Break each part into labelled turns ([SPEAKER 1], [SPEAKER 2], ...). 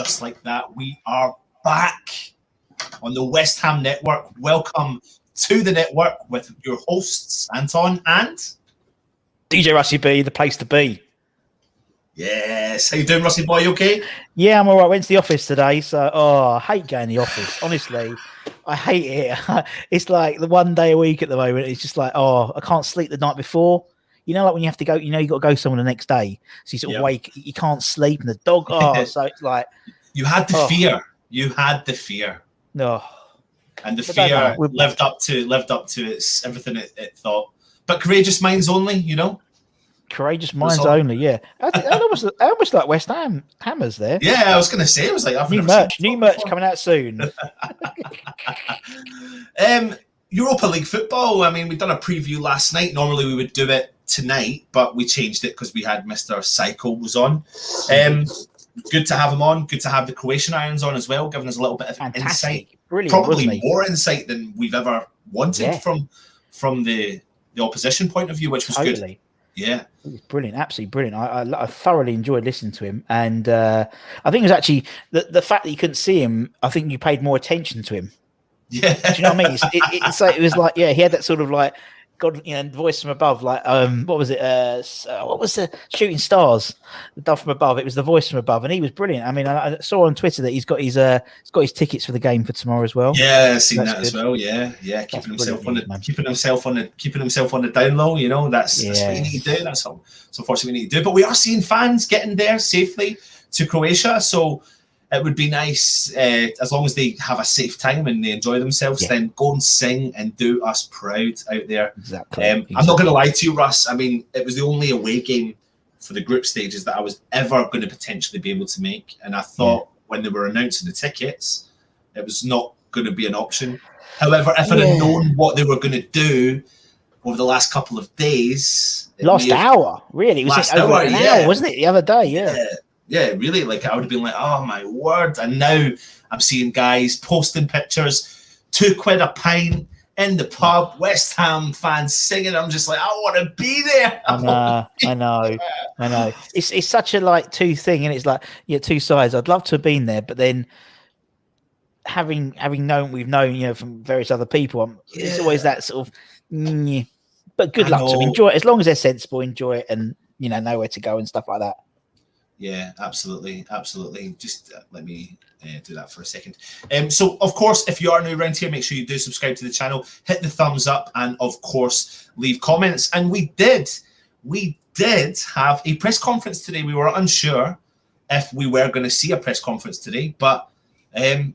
[SPEAKER 1] just like that, we are back on the West Ham Network. Welcome to the network with your hosts, Anton and
[SPEAKER 2] DJ Rusty B, the place to be.
[SPEAKER 1] Yes. How you doing, Rusty boy? You okay?
[SPEAKER 2] Yeah, I'm all right. Went to the office today, so I hate going to the office. Honestly, I hate it. It's like the one day a week at the moment. It's just like, I can't sleep the night before. You know, like when you have to go, you got to go somewhere the next day. So you sort of wake, you can't sleep, and the dog. So it's like
[SPEAKER 1] you had the fear. You had the fear.
[SPEAKER 2] No,
[SPEAKER 1] and the fear lived up to its everything it thought. But courageous minds only, you know.
[SPEAKER 2] Courageous minds only, yeah. I almost like West Ham hammers there.
[SPEAKER 1] Yeah, I was going to say, it was like
[SPEAKER 2] new merch coming out soon.
[SPEAKER 1] Europa League football. I mean, we've done a preview last night. Normally we would do it tonight, but we changed it because we had Mr. Psycho was on. Good to have him on. Good to have the Croatian Irons on as well, giving us a little bit of insight.
[SPEAKER 2] Brilliant,
[SPEAKER 1] probably more insight than we've ever wanted from the opposition point of view, which was good. Yeah,
[SPEAKER 2] it was brilliant, absolutely brilliant. I thoroughly enjoyed listening to him, and I think it was actually the fact that you couldn't see him. I think you paid more attention to him.
[SPEAKER 1] Yeah,
[SPEAKER 2] do you know what I mean? It was like, he had that sort of like God, voice from above. Like, what was it? What was the Shooting Stars? The dove from above. It was the voice from above, and he was brilliant. I mean, I saw on Twitter that he's got his tickets for the game for tomorrow as well.
[SPEAKER 1] Yeah, I've seen that as well. Yeah, keeping himself on the down low. You know, that's what you need to do. That's unfortunately we need to do. But we are seeing fans getting there safely to Croatia, so it would be nice as long as they have a safe time and they enjoy themselves. Then go and sing and do us proud out there.
[SPEAKER 2] Exactly.
[SPEAKER 1] I'm not going to lie to you, Russ. I mean, it was the only away game for the group stages that I was ever going to potentially be able to make, and I thought when they were announcing the tickets, it was not going to be an option. However, if I'd have known what they were going to do over the last couple of days,
[SPEAKER 2] last hour, really, it was over an hour, wasn't it? The other day,
[SPEAKER 1] Yeah, really. Like, I would have been like, oh my word. And now I'm seeing guys posting pictures, £2 a pint in the pub, West Ham fans singing. I'm just like, I want to be there.
[SPEAKER 2] I know. It's such a like two thing, and it's like two sides. I'd love to have been there, but then having known we've known from various other people, it's always that sort of. But good luck to them. Enjoy it as long as they're sensible. Enjoy it, and know where to go and stuff like that.
[SPEAKER 1] Yeah, absolutely. Just let me do that for a second. So, of course, if you are new around here, make sure you do subscribe to the channel, hit the thumbs up, and, of course, leave comments. And we did have a press conference today. We were unsure if we were going to see a press conference today, but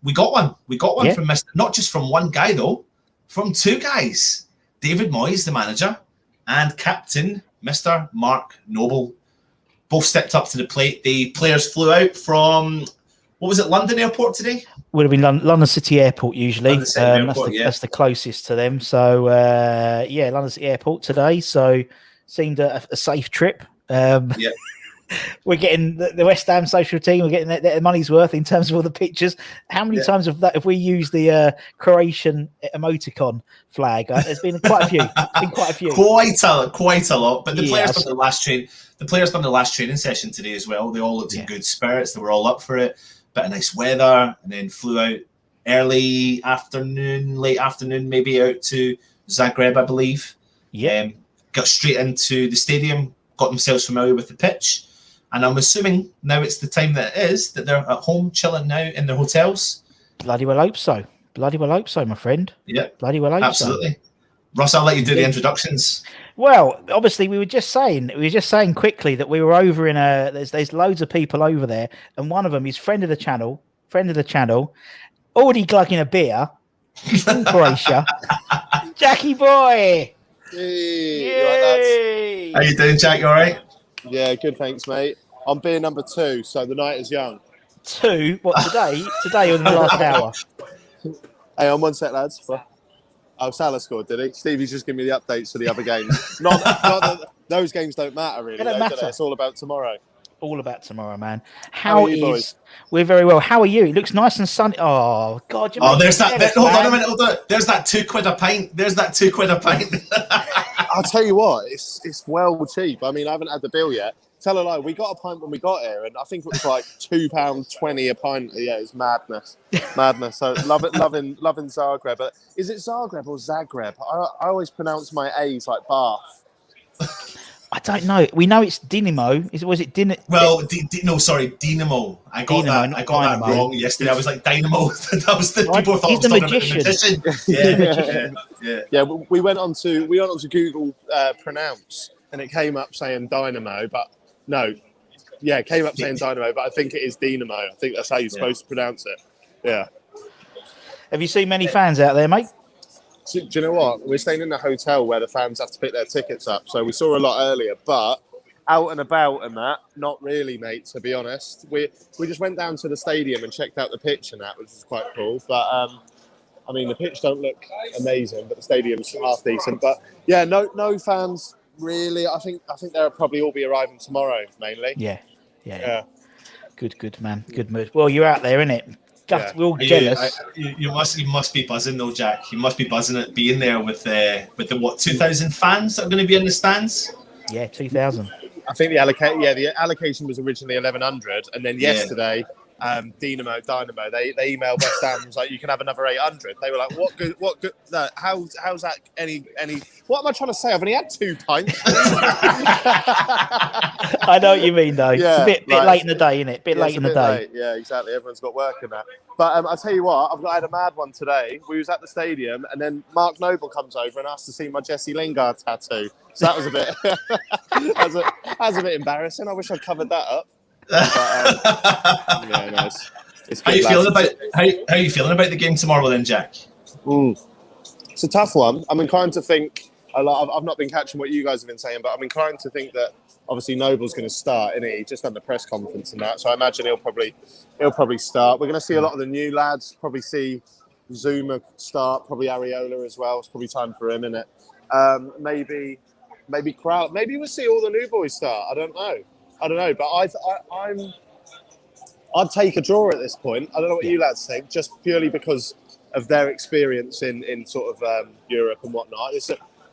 [SPEAKER 1] we got one. We got one from not just from one guy, though, from two guys. David Moyes, the manager, and captain, Mr. Mark Noble. Both stepped up to the plate. The players flew out from, what was it, London Airport today?
[SPEAKER 2] Would have been London City Airport usually. That's the closest to them. So, London City Airport today. So, seemed a safe trip. We're getting the West Ham social team. We're getting their money's worth in terms of all the pictures. How many times have we used the Croatian emoticon flag? There's been quite a few.
[SPEAKER 1] Quite a lot. But the players done the last train. The players done the last training session today as well. They all looked in good spirits. They were all up for it. Bit of nice weather, and then flew out late afternoon, maybe out to Zagreb, I believe. Got straight into the stadium, got themselves familiar with the pitch. And I'm assuming now it's the time that it is, that they're at home chilling now in their hotels.
[SPEAKER 2] Bloody well hope so, my friend.
[SPEAKER 1] Yeah.
[SPEAKER 2] Bloody well hope
[SPEAKER 1] absolutely. So. Russ, I'll let you do the introductions.
[SPEAKER 2] Well, obviously, we were just saying quickly that we were over in there's loads of people over there, and one of them is friend of the channel, already glugging a beer in Croatia. Jackie boy.
[SPEAKER 3] Hey,
[SPEAKER 1] how you doing, Jack? You all right?
[SPEAKER 3] Yeah, good, thanks, mate. I'm beer number 2, so the night is young.
[SPEAKER 2] 2? What, today? Today or in the last hour?
[SPEAKER 3] Hey, on one set, lads. Oh, Salah scored, did he? Stevie's just giving me the updates for the other games. not that those games don't matter, really.
[SPEAKER 2] They don't matter.
[SPEAKER 3] It's all about tomorrow.
[SPEAKER 2] All about tomorrow, man.
[SPEAKER 3] How are you, boys?
[SPEAKER 2] We're very well. How are you? It looks nice and sunny. Oh, God.
[SPEAKER 1] There's that. Hold on a minute. There's that £2 a pint.
[SPEAKER 3] I'll tell you what, it's well cheap. I mean, I haven't had the bill yet. Tell a lie, we got a pint when we got here, and I think it was like £2.20 a pint. Yeah, it's madness. So loving Zagreb. But is it Zagreb or Zagreb? I always pronounce my A's like Bath.
[SPEAKER 2] I don't know. We know it's Dinamo. Was it Dinamo?
[SPEAKER 1] Well, no, sorry, Dinamo. I got that wrong yesterday. I was like Dynamo. That was the people thought I was talking about the magician.
[SPEAKER 3] Yeah. We went on to Google pronounce, and it came up saying Dynamo, but no. Yeah, it came up saying Dynamo, but I think it is Dinamo. I think that's how you're supposed to pronounce it. Yeah.
[SPEAKER 2] Have you seen many fans out there, mate?
[SPEAKER 3] Do you know what? We're staying in a hotel where the fans have to pick their tickets up. So we saw a lot earlier, but out and about and that, not really, mate, to be honest. We just went down to the stadium and checked out the pitch and that, which is quite cool. But, I mean, the pitch don't look amazing, but the stadium's half decent. But, yeah, no fans, really. I think they'll probably all be arriving tomorrow, mainly.
[SPEAKER 2] Yeah. Good, man. Good mood. Well, you're out there, innit? We're all jealous.
[SPEAKER 1] You must be buzzing though, Jack. You must be buzzing at being there with the 2,000 fans that are going to be in the stands.
[SPEAKER 2] Yeah, 2,000.
[SPEAKER 3] I think the allocation was originally 1,100, and then yesterday, Dynamo, they emailed West Ham, was like, you can have another 800. They were like, what good? No, how's that any? What am I trying to say? I've only had 2 pints.
[SPEAKER 2] I know what you mean, though.
[SPEAKER 3] Yeah,
[SPEAKER 2] it's a bit late in the day, isn't it? Bit late in the day.
[SPEAKER 3] Late. Yeah, exactly. Everyone's got work in that. But I'll tell you what, I had a mad one today. We was at the stadium, and then Mark Noble comes over and asked to see my Jesse Lingard tattoo. So that was a bit, that was a bit embarrassing. I wish I'd covered that up. But, yeah, nice.
[SPEAKER 1] How you feeling about the game tomorrow, then, Jack?
[SPEAKER 3] It's a tough one. I'm inclined to think. I've not been catching what you guys have been saying, but I'm inclined to think that obviously Noble's going to start, isn't he? Just done the press conference and that, so I imagine he'll probably start. We're going to see a lot of the new lads. Probably see Zuma start. Probably Areola as well. It's probably time for him, isn't it? Maybe Crowd. Maybe we'll see all the new boys start. I don't know, but I'd take a draw at this point. I don't know what you lads think, just purely because of their experience in sort of Europe and whatnot.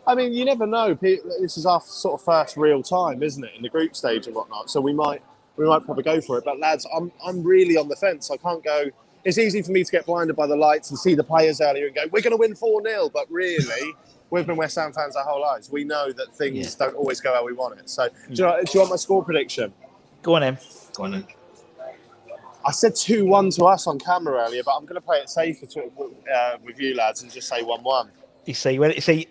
[SPEAKER 3] I mean, you never know. This is our sort of first real time, isn't it, in the group stage and whatnot? So we might probably go for it. But lads, I'm really on the fence. I can't go. It's easy for me to get blinded by the lights and see the players earlier and go, we're going to win 4-0. But really, we've been West Ham fans our whole lives. We know that things don't always go how we want it. So do you want my score prediction?
[SPEAKER 2] Go on in.
[SPEAKER 3] I said 2-1 to us on camera earlier, but I'm going to play it safer with you lads and just say 1-1.
[SPEAKER 2] You see,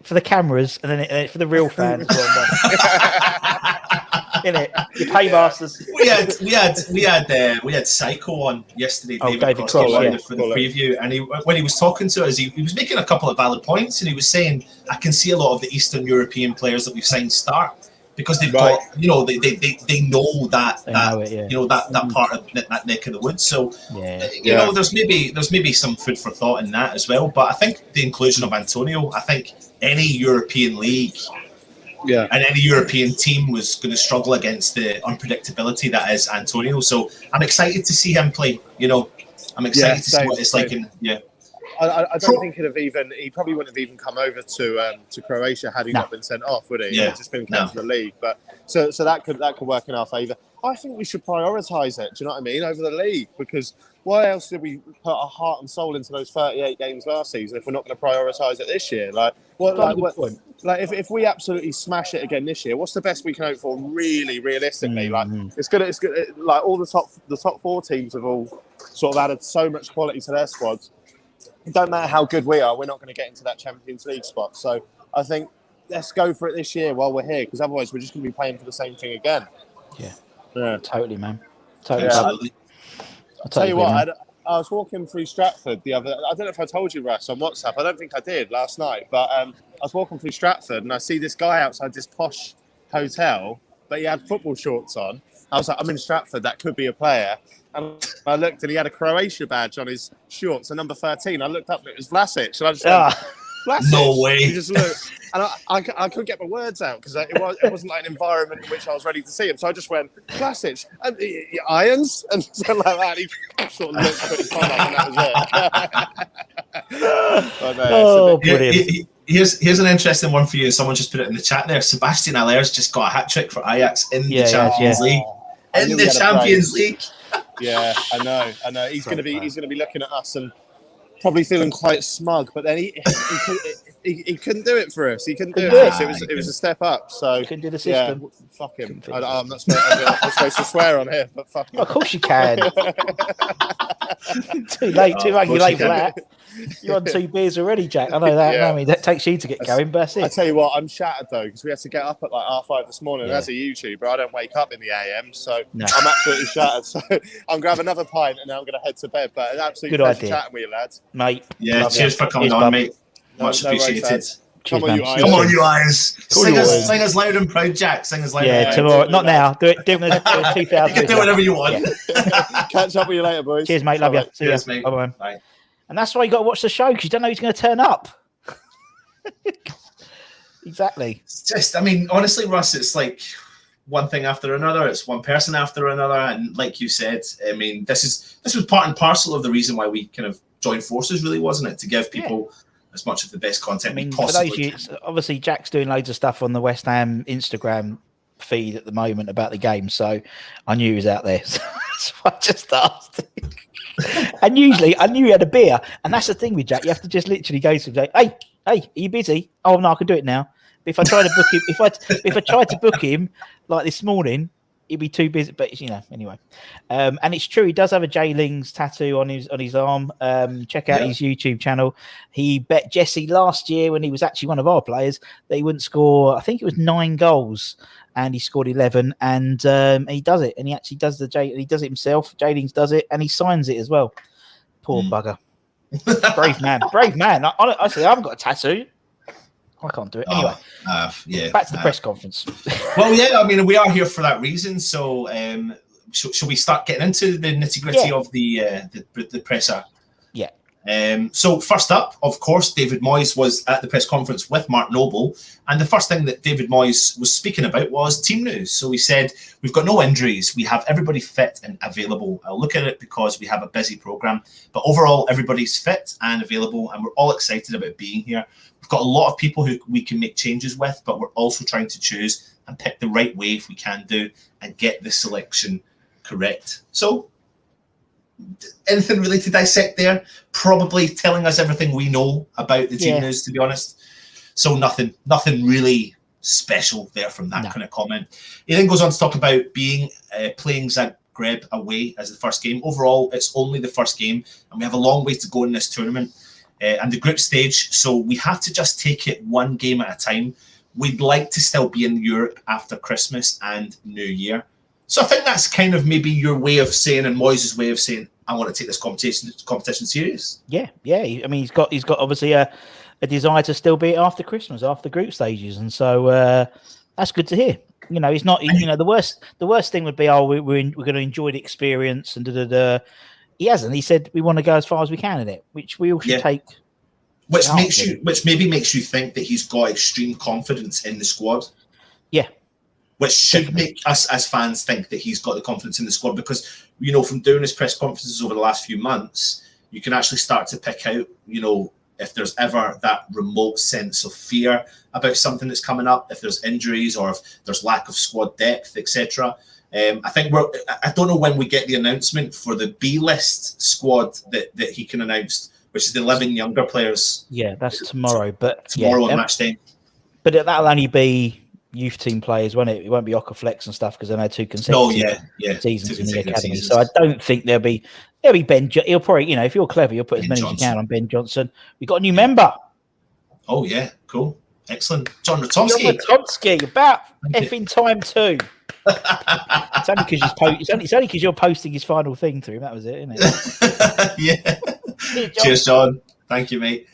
[SPEAKER 2] for the cameras and then for the real fans, 1-1. Innit? You paymasters.
[SPEAKER 1] We had Psycho on yesterday.
[SPEAKER 2] David Cross,
[SPEAKER 1] for the preview, and when he was talking to us, he was making a couple of valid points, and he was saying, I can see a lot of the Eastern European players that we've signed start. Because they've got, they know that part of that neck of the woods. So, there's maybe some food for thought in that as well. But I think the inclusion of Antonio, I think any European league and any European team was going to struggle against the unpredictability that is Antonio. So I'm excited to see him play. I'm excited to see what it's like.
[SPEAKER 3] I don't think he probably wouldn't have even come over to Croatia had he not been sent off, would he?
[SPEAKER 1] Yeah.
[SPEAKER 3] He'd just been kept in the league. But so that could work in our favour. I think we should prioritise it, do you know what I mean, over the league, because why else did we put our heart and soul into those 38 games last season if we're not going to prioritise it this year? If we absolutely smash it again this year, what's the best we can hope for really realistically? It's good. Like all the top 4 teams have all sort of added so much quality to their squads. It don't matter how good we are, we're not going to get into that Champions League spot. So I think let's go for it this year while we're here, because otherwise we're just going to be playing for the same thing again. Yeah.
[SPEAKER 2] Totally, man. Totally.
[SPEAKER 1] Absolutely.
[SPEAKER 3] I'll tell you what, I was walking through Stratford I don't know if I told you, Russ, on WhatsApp. I don't think I did last night, but I was walking through Stratford and I see this guy outside this posh hotel, but he had football shorts on. I was like, I'm in Stratford, that could be a player. And I looked and he had a Croatia badge on his shorts, a number 13. I looked up and it was Vlasic. And I just went, Vlasic?
[SPEAKER 1] No way.
[SPEAKER 3] He just looked. And I couldn't get my words out because it wasn't like an environment in which I was ready to see him. So I just went, Vlasic, irons? And something like that. He sort of looked, put his phone up, and that was it.
[SPEAKER 2] Brilliant.
[SPEAKER 1] Here's an interesting one for you. Someone just put it in the chat there. Sebastian Aller's just got a hat trick for Ajax in the Champions League. In the Champions League.
[SPEAKER 3] Yeah, I know. He's going to be looking at us and probably feeling quite smug. But then he couldn't do it for us. He couldn't do it for us. It was a step up. So
[SPEAKER 2] he couldn't do the system.
[SPEAKER 3] Yeah, fuck him. I'm not supposed to swear on here, but fuck him.
[SPEAKER 2] Of course you can. Too late for that. You're on 2 beers already, Jack. I know that. Yeah. I mean, that takes you to get going, but that's it.
[SPEAKER 3] I tell you what, I'm shattered though, because we had to get up at like 5:30 this morning. Yeah. As a YouTuber, I don't wake up in the AM, so I'm absolutely shattered. So I'm going to have another pint and then I'm going to head to bed. But an absolute pleasure chatting with you, lads.
[SPEAKER 2] Mate.
[SPEAKER 1] Yeah, cheers for coming on, mate. Much appreciated.
[SPEAKER 3] Come on, you eyes.
[SPEAKER 1] Come on, you eyes. Sing us loud and proud, Jack. Sing us loud and proud.
[SPEAKER 2] Tomorrow. Not now. Do it in the 2000.
[SPEAKER 1] You can do whatever you want.
[SPEAKER 3] Yeah. Catch up with you later, boys.
[SPEAKER 2] Cheers, mate. Love you. See you.
[SPEAKER 1] Mate.
[SPEAKER 2] Bye-bye.
[SPEAKER 1] Bye.
[SPEAKER 2] And that's why you got to watch the show, because you don't know who's going to turn up. Exactly.
[SPEAKER 1] It's just, I mean, honestly, Russ, it's like one thing after another. It's one person after another. And like you said, I mean, this was part and parcel of the reason why we kind of joined forces, really, wasn't it? To give people as much of the best content we possibly can.
[SPEAKER 2] Obviously, Jack's doing loads of stuff on the West Ham Instagram feed at the moment about the game, so I knew he was out there. So I just asked. And usually, I knew he had a beer, and that's the thing with Jack. You have to just literally go to him, like, "Hey, are you busy? Oh no, I can do it now." But if I try to book him, if I tried to book him like this morning, he'd be too busy. But anyway. And it's true, he does have a J Lings tattoo on his arm. Check out his YouTube channel. He bet Jesse last year, when he was actually one of our players, that he wouldn't score. I think it was 9 goals. And he scored 11, and he does it. And he actually does he does it himself. J Lings does it, and he signs it as well. Poor bugger. Brave man. I haven't got a tattoo. I can't do it. Anyway, back to the press conference.
[SPEAKER 1] Well, yeah, I mean, we are here for that reason. So, shall we start getting into the nitty-gritty of the presser? Yeah. So first up, of course, David Moyes was at the press conference with Mark Noble, and the first thing that David Moyes was speaking about was team news. So he said, we've got no injuries, we have everybody fit and available. I'll look at it because we have a busy programme, but overall everybody's fit and available, and we're all excited about being here. We've got a lot of people who we can make changes with, but we're also trying to choose and pick the right way if we can do, and get the selection correct. So anything really to dissect there? Probably telling us everything we know about the team news, to be honest. So nothing really special there from that kind of comment. He then goes on to talk about playing Zagreb away as the first game. Overall, it's only the first game, and we have a long way to go in this tournament and the group stage. So we have to just take it one game at a time. We'd like to still be in Europe after Christmas and New Year. So I think that's kind of maybe your way of saying, and Moyes' way of saying, I want to take this competition serious. Yeah.
[SPEAKER 2] I mean, he's got obviously a desire to still be after Christmas, after group stages, and so that's good to hear. He's not. The worst thing would be, we're going to enjoy the experience, and He hasn't. He said we want to go as far as we can in it, which we all should take.
[SPEAKER 1] Which maybe makes you think that he's got extreme confidence in the squad.
[SPEAKER 2] Yeah.
[SPEAKER 1] Which should make us as fans think that he's got the confidence in the squad, because, from doing his press conferences over the last few months, you can actually start to pick out, if there's ever that remote sense of fear about something that's coming up, if there's injuries or if there's lack of squad depth, etc. I think I don't know when we get the announcement for the B-list squad that he can announce, which is the 11 younger players.
[SPEAKER 2] Yeah, that's tomorrow. But
[SPEAKER 1] tomorrow on match day.
[SPEAKER 2] But that'll only be youth team players, won't it? It won't be Okaflex and stuff, because they've had 2 consecutive seasons in the academy. So I don't think there'll be Ben. He'll probably, if you're clever, you'll put as many as you can on Ben Johnson. We've got a new member.
[SPEAKER 1] Oh yeah, cool, excellent, John Ratomski.
[SPEAKER 2] About effing time too. It's only because you're posting his final thing to him. That was it, isn't it?
[SPEAKER 1] Yeah. Cheers, John. Thank you, mate.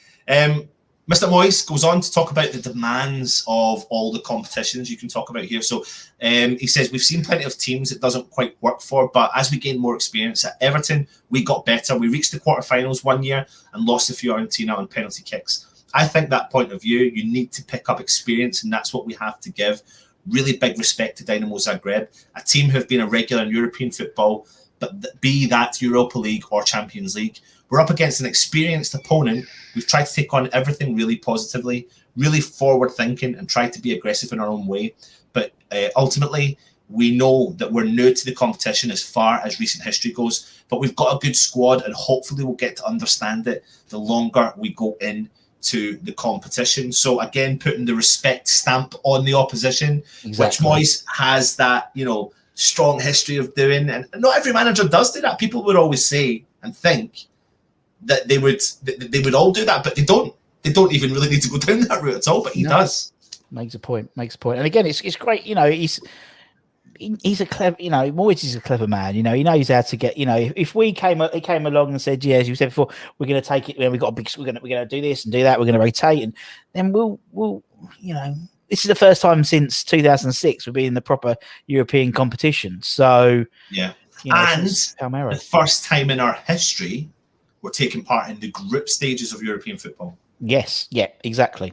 [SPEAKER 1] Mr. Moyes goes on to talk about the demands of all the competitions you can talk about here. So he says, we've seen plenty of teams it doesn't quite work for, but as we gain more experience at Everton, we got better. We reached the quarterfinals one year and lost to Fiorentina on penalty kicks. I think that point of view, you need to pick up experience, and that's what we have to give. Really big respect to Dinamo Zagreb, a team who have been a regular in European football, but be that Europa League or Champions League. We're up against an experienced opponent. We've tried to take on everything really positively. really forward thinking and try to be aggressive in our own way. But ultimately, we know that we're new to the competition as far as recent history goes, but we've got a good squad, and hopefully we'll get to understand it the longer we go into the competition. So again, putting the respect stamp on the opposition, which Moyes has that, strong history of doing, and not every manager does do that. People would always say and think that they would all do that, but they don't. They don't even really need to go down that route at all, but he does. Makes a point.
[SPEAKER 2] And again, it's great. He's a clever, Moyes is a clever man. He knows how to get. If he came along and said, as you said before, we're going to take it. We've got a big. We're going to do this and do that. We're going to rotate, and then we'll. This is the first time since 2006 we've been in the proper European competition. So
[SPEAKER 1] yeah, and the first time in our history we're taking part in the group stages of European football.
[SPEAKER 2] Yes, yeah, exactly.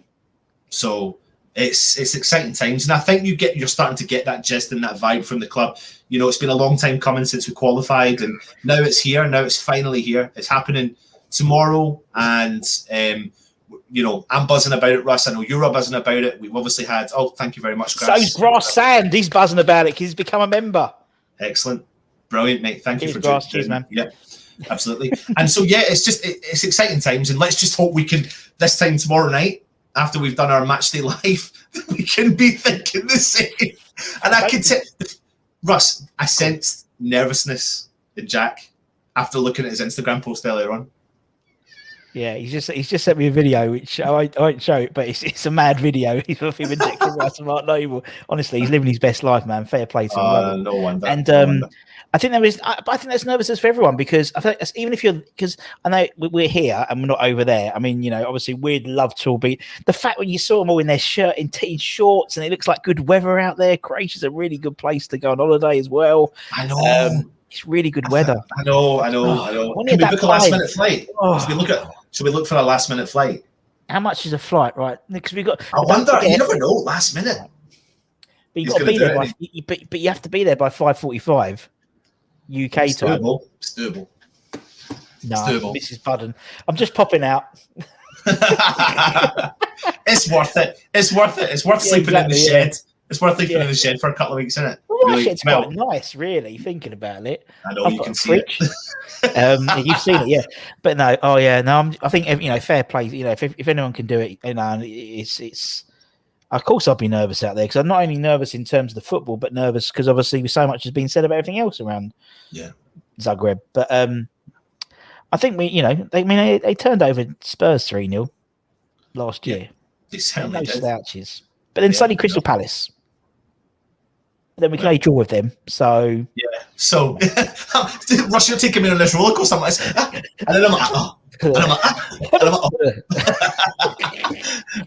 [SPEAKER 1] So it's exciting times, and I think you're starting to get that gist and that vibe from the club. It's been a long time coming since we qualified, and now it's here. Now it's finally here. It's happening tomorrow, and I'm buzzing about it, Russ. I know you're buzzing about it. We've obviously had. Oh, thank you very much, Grass.
[SPEAKER 2] So's Grass Sand. He's buzzing about it because he's become a member.
[SPEAKER 1] Excellent, brilliant, mate. Thank you for
[SPEAKER 2] Grass. Cheers, man.
[SPEAKER 1] Yeah. Absolutely. And so, it's exciting times, and let's just hope we can, this time tomorrow night, after we've done our match day live, we can be thinking the same. And I could say, Russ, I sensed nervousness in Jack after looking at his Instagram post earlier on.
[SPEAKER 2] Yeah, he's just sent me a video, which I won't show it, but it's a mad video. He's of him injecting Russ and Mark Noble. Honestly, he's living his best life, man. Fair play to him.
[SPEAKER 1] No wonder.
[SPEAKER 2] And
[SPEAKER 1] no wonder.
[SPEAKER 2] I think I think that's nervousness for everyone, because I think even if because I know we're here and we're not over there. I mean, obviously we'd love to all be. The fact when you saw them all in their in shorts and it looks like good weather out there. Croatia's a really good place to go on holiday as well.
[SPEAKER 1] I know.
[SPEAKER 2] It's really good weather.
[SPEAKER 1] I know. Can we book a last minute flight? Should we look for a last minute flight?
[SPEAKER 2] How much is a flight, right? Because we got.
[SPEAKER 1] I wonder. You never know. Last minute.
[SPEAKER 2] But you got to be there but you have to be there by 5:45 UK time.
[SPEAKER 1] It's doable.
[SPEAKER 2] No, Mrs. Budden. I'm just popping out.
[SPEAKER 1] It's worth it. It's worth sleeping in the shed. It's worth sleeping in the shed for a couple of weeks, isn't it?
[SPEAKER 2] Well, really, it's quite nice, really, thinking about it.
[SPEAKER 1] I know you can see
[SPEAKER 2] it. You've seen it, yeah. But no, I think fair play. If anyone can do it, it's. Of course, I'll be nervous out there, because I'm not only nervous in terms of the football, but nervous because obviously so much has been said about everything else around Zagreb. But I think they turned over Spurs 3-0 last year.
[SPEAKER 1] They certainly did.
[SPEAKER 2] Slouches. But then suddenly Crystal Palace. Then we can only draw with them. So
[SPEAKER 1] So Russ, you're taking me on this roller coaster. And then I'm like,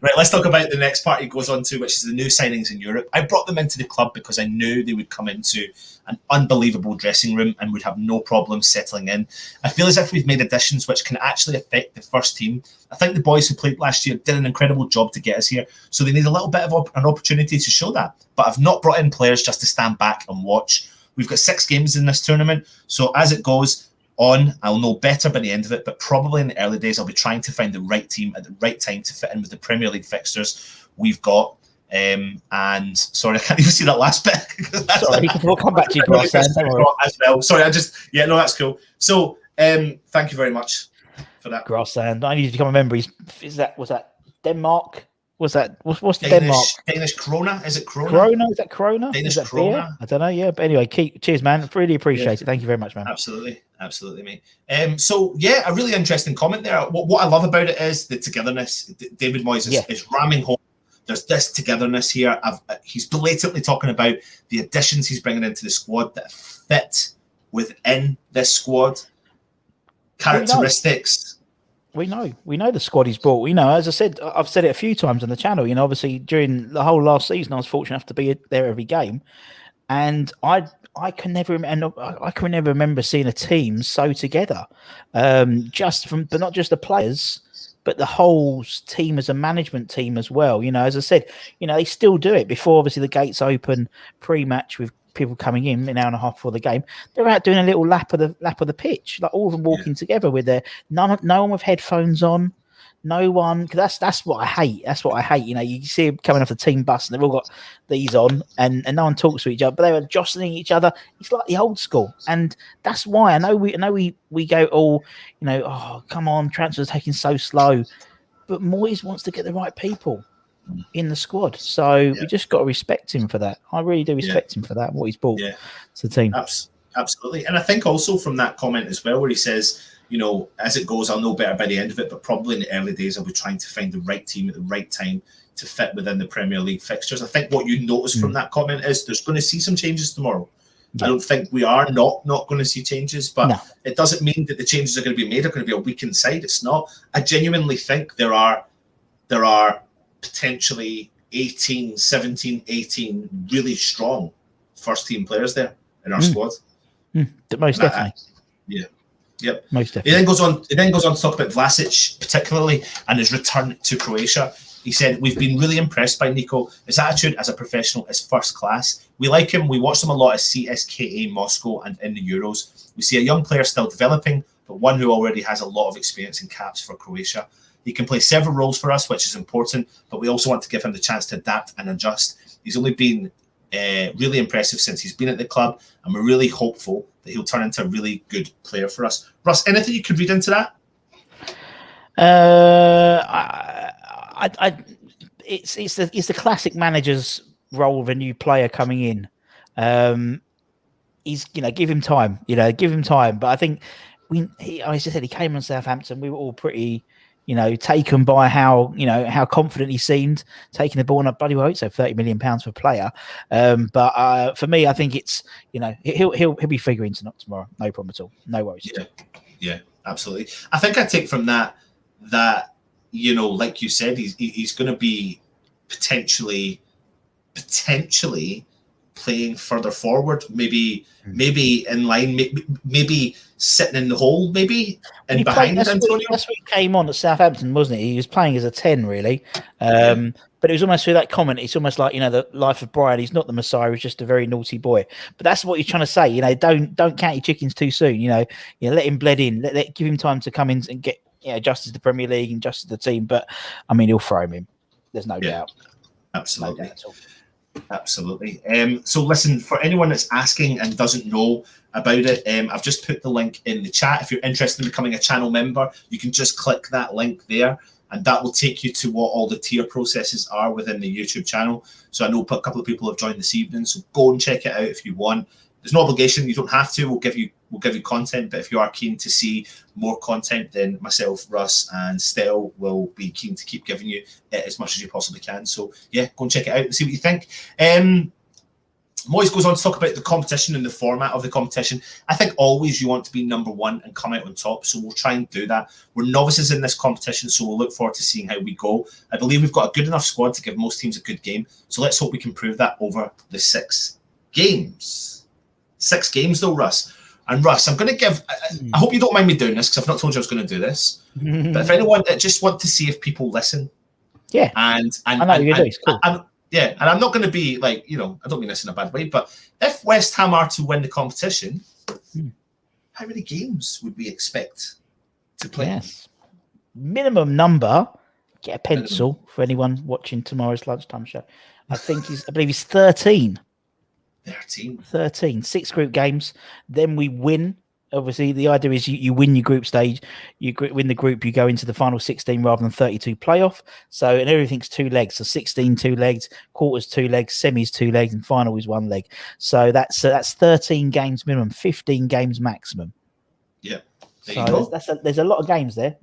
[SPEAKER 1] Right, let's talk about the next part he goes on to, which is the new signings in Europe. I brought them into the club because I knew they would come into an unbelievable dressing room and would have no problem settling in. I feel as if we've made additions which can actually affect the first team. I think the boys who played last year did an incredible job to get us here, so they need a little bit of an opportunity to show that. But I've not brought in players just to stand back and watch. We've got 6 games in this tournament, so as it goes on, I'll know better by the end of it, but probably in the early days I'll be trying to find the right team at the right time to fit in with the Premier League fixtures we've got. And sorry, I can't even see that last bit.
[SPEAKER 2] Sorry, we'll come back to you, Grass as
[SPEAKER 1] well. Sorry, that's cool. So thank you very much for that.
[SPEAKER 2] Grass Sand. I need to become a member. Was that Denmark? What's the Denmark?
[SPEAKER 1] Danish krona? Is it krona?
[SPEAKER 2] Krona? Is that krona?
[SPEAKER 1] Danish krona? Beer?
[SPEAKER 2] I don't know. Yeah, but anyway, cheers, man. Really appreciate it. Thank you very much, man.
[SPEAKER 1] Absolutely, mate. A really interesting comment there. What I love about it is the togetherness. David Moyes is ramming home. There's this togetherness here. He's blatantly talking about the additions he's bringing into the squad that fit within this squad. Characteristics.
[SPEAKER 2] We know the squad he's brought. As I said, I've said it a few times on the channel. Obviously during the whole last season, I was fortunate enough to be there every game, and I can never remember seeing a team so together. But not just the players, but the whole team as a management team as well. As I said, they still do it before obviously the gates open pre-match with people coming in an hour and a half before the game. They're out doing a little lap of the pitch, like all of them walking together with no one with headphones on, No one, because that's what I hate. That's what I hate. You know, you see them coming off the team bus and they've all got these on, and no one talks to each other, but they were jostling each other. It's like the old school, and that's why I know we go all, you know, oh come on, transfers are taking so slow, but Moyes wants to get the right people in the squad, so we just got to respect him for that. I really do respect him for that. What he's brought to the team.
[SPEAKER 1] Absolutely, and I think also from that comment as well, where he says, you know, as it goes, I'll know better by the end of it, but probably in the early days, I'll be trying to find the right team at the right time to fit within the Premier League fixtures. I think what you notice from that comment is there's going to see some changes tomorrow. I don't think we are not going to see changes, but it doesn't mean that the changes are going to be made are going to be a weakened side. It's not. I genuinely think there are potentially 17, 18 really strong first team players there in our squad.
[SPEAKER 2] Most definitely.
[SPEAKER 1] Yep.
[SPEAKER 2] Most definitely.
[SPEAKER 1] He then goes on to talk about Vlasic particularly and his return to Croatia. He said, we've been really impressed by Nico. His attitude as a professional is first class. We like him. We watched him a lot at CSKA Moscow and in the Euros. We see a young player still developing, but one who already has a lot of experience in caps for Croatia. He can play several roles for us, which is important, but we also want to give him the chance to adapt and adjust. He's only been really impressive since he's been at the club, and we're really hopeful that he'll turn into a really good player for us. Russ, anything you could read into that?
[SPEAKER 2] It's the classic manager's role of a new player coming in. He's give him time, But I think I just said he came on Southampton. We were all pretty, taken by how confident he seemed, taking the ball on a bloody well. So £30 million for a player. But for me, I think it's he'll be figuring to knock tomorrow. No problem at all. No worries.
[SPEAKER 1] Yeah, absolutely. I think I take from that like you said, he's going to be potentially playing further forward, maybe in line, maybe sitting in the hole, maybe and behind Antonio.
[SPEAKER 2] That's what he came on at Southampton, wasn't it? He was playing as a 10, really. But it was almost through that comment. It's almost like the life of Brian. He's not the Messiah. He's just a very naughty boy. But that's what he's trying to say. Don't count your chickens too soon. Let him bled in. Let give him time to come in and get adjusted to the Premier League and adjusted to the team. But I mean, he'll throw him in. There's no doubt.
[SPEAKER 1] Absolutely.
[SPEAKER 2] No doubt at all.
[SPEAKER 1] Absolutely. So listen, for anyone that's asking and doesn't know about it, I've just put the link in the chat. If you're interested in becoming a channel member, you can just click that link there, and that will take you to what all the tier processes are within the YouTube channel. So I know a couple of people have joined this evening, so go and check it out if you want. There's no obligation. You don't have to. We'll give you content, but if you are keen to see more content, then myself, Russ, and Stel will be keen to keep giving you it as much as you possibly can. So yeah, go and check it out and see what you think. Moyes goes on to talk about the competition and the format of the competition. I think always you want to be number one and come out on top, so we'll try and do that. We're novices in this competition, so we'll look forward to seeing how we go. I believe we've got a good enough squad to give most teams a good game, so let's hope we can prove that over the 6 games. 6 games though, Russ. And Russ, I'm going to give... I hope you don't mind me doing this, because I've not told you I was going to do this. But if anyone that just want to see if people listen...
[SPEAKER 2] Yeah.
[SPEAKER 1] And
[SPEAKER 2] I know you do. It's cool.
[SPEAKER 1] And I'm not going to be like, I don't mean this in a bad way, but if West Ham are to win the competition, how many games would we expect to play?
[SPEAKER 2] Yes. Minimum number, get a pencil for anyone watching tomorrow's lunchtime show. I believe he's 13. 13. 6 group games. Then we win. Obviously, the idea is you win your group stage. You win the group, you go into the final 16 rather than 32 playoff. So, and everything's 2 legs. So 16, 2 legs, quarters, 2 legs, semis, 2 legs, and final is 1 leg. So that's 13 games minimum, 15 games maximum.
[SPEAKER 1] Yeah.
[SPEAKER 2] There's a lot of games there.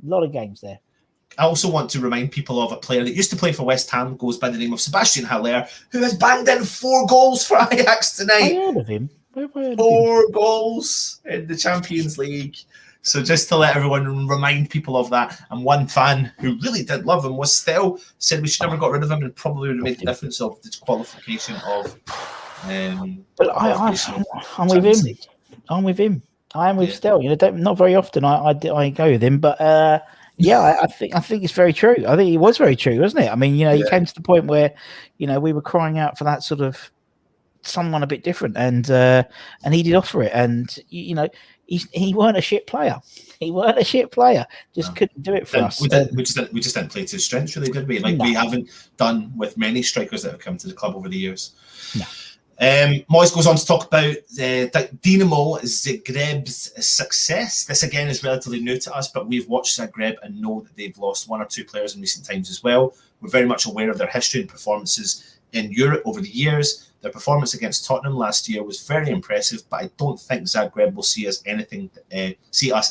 [SPEAKER 1] I also want to remind people of a player that used to play for West Ham, goes by the name of Sebastian Haller, who has banged in 4 goals for Ajax tonight.
[SPEAKER 2] I heard of him.
[SPEAKER 1] 4 goals in the Champions League. So just to let everyone remind people of that. And one fan who really did love him was Stel, said we should never got rid of him and probably would have made the difference of the qualification of.
[SPEAKER 2] But I'm with him. I'm with him. I am with Stel. Not very often I go with him, but I think it's very true. I think it was very true, wasn't it? I mean, he came to the point where, we were crying out for that sort of someone a bit different, and he did offer it. And he weren't a shit player. He weren't a shit player. Just couldn't do it for us.
[SPEAKER 1] We just didn't play to his strengths, really, did we? We haven't done with many strikers that have come to the club over the years.
[SPEAKER 2] No.
[SPEAKER 1] Moyes goes on to talk about Dinamo Zagreb's success. This again is relatively new to us, but we've watched Zagreb and know that they've lost 1 or 2 players in recent times as well. We're very much aware of their history and performances in Europe over the years. Their performance against Tottenham last year was very impressive, but I don't think Zagreb will see us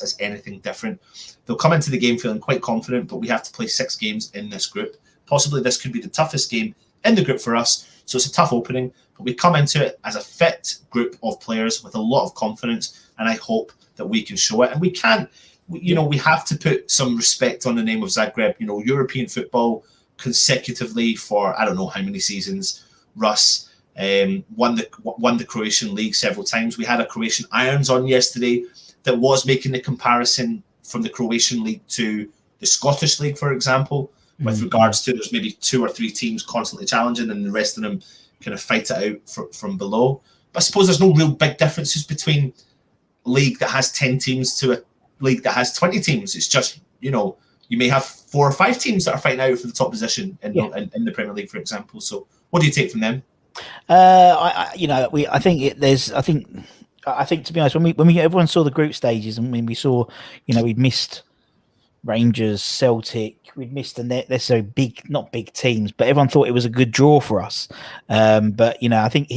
[SPEAKER 1] as anything different. They'll come into the game feeling quite confident, but we have to play 6 games in this group. Possibly this could be the toughest game in the group for us, so it's a tough opening. But we come into it as a fit group of players with a lot of confidence, and I hope that we can show it. And we can, we have to put some respect on the name of Zagreb. European football consecutively for I don't know how many seasons. Russ won the Croatian league several times. We had a Croatian Irons on yesterday that was making the comparison from the Croatian league to the Scottish league, for example, with regards to there's maybe 2 or 3 teams constantly challenging, and the rest of them kind of fight it out from below. But I suppose there's no real big differences between a league that has 10 teams to a league that has 20 teams. It's just, you may have 4 or 5 teams that are fighting out for the top position in the Premier League, for example. So what do you take from them?
[SPEAKER 2] I think to be honest, when everyone saw the group stages, and when we saw, we'd missed Rangers, Celtic, we'd missed they're so big, not big teams, but everyone thought it was a good draw for us. But I think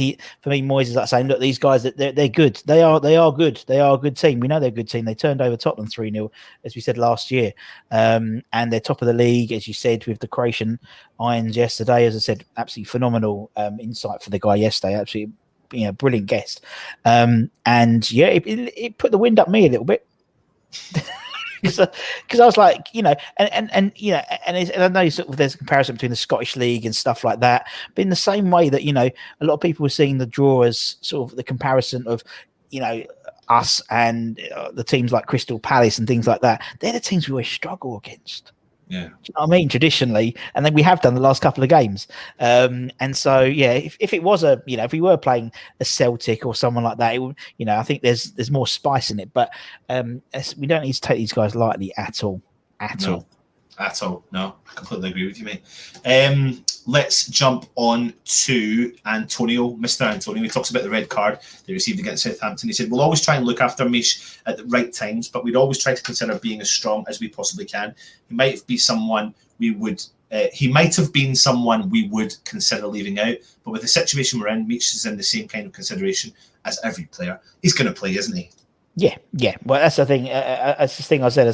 [SPEAKER 2] for me, Moyes is like saying, look, these guys, they're good. They are good. They are a good team. We know they're a good team. They turned over Tottenham 3-0, as we said last year, and they're top of the league, as you said, with the Croatian Irons yesterday. As I said, absolutely phenomenal insight for the guy yesterday. Absolutely, brilliant guest. It put the wind up me a little bit. Because I was like, and I know sort of there's a comparison between the Scottish League and stuff like that, but in the same way that a lot of people were seeing the draw as sort of the comparison of us and the teams like Crystal Palace and things like that. They're the teams we always struggle against.
[SPEAKER 1] Yeah,
[SPEAKER 2] do you know what I mean? Traditionally, and then we have done the last couple of games. And so, if it was if we were playing a Celtic or someone like that, it would, I think there's more spice in it. But we don't need to take these guys lightly at all.
[SPEAKER 1] No, I completely agree with you, mate. Let's jump on to Antonio, Mr. Antonio. He talks about the red card they received against Southampton. He said, we'll always try and look after Mish at the right times, but we'd always try to consider being as strong as we possibly can. He might have been someone we would consider leaving out, but with the situation we're in, Mish is in the same kind of consideration as every player. He's going to play, isn't he?
[SPEAKER 2] Yeah. Well, that's the thing. That's the thing I said.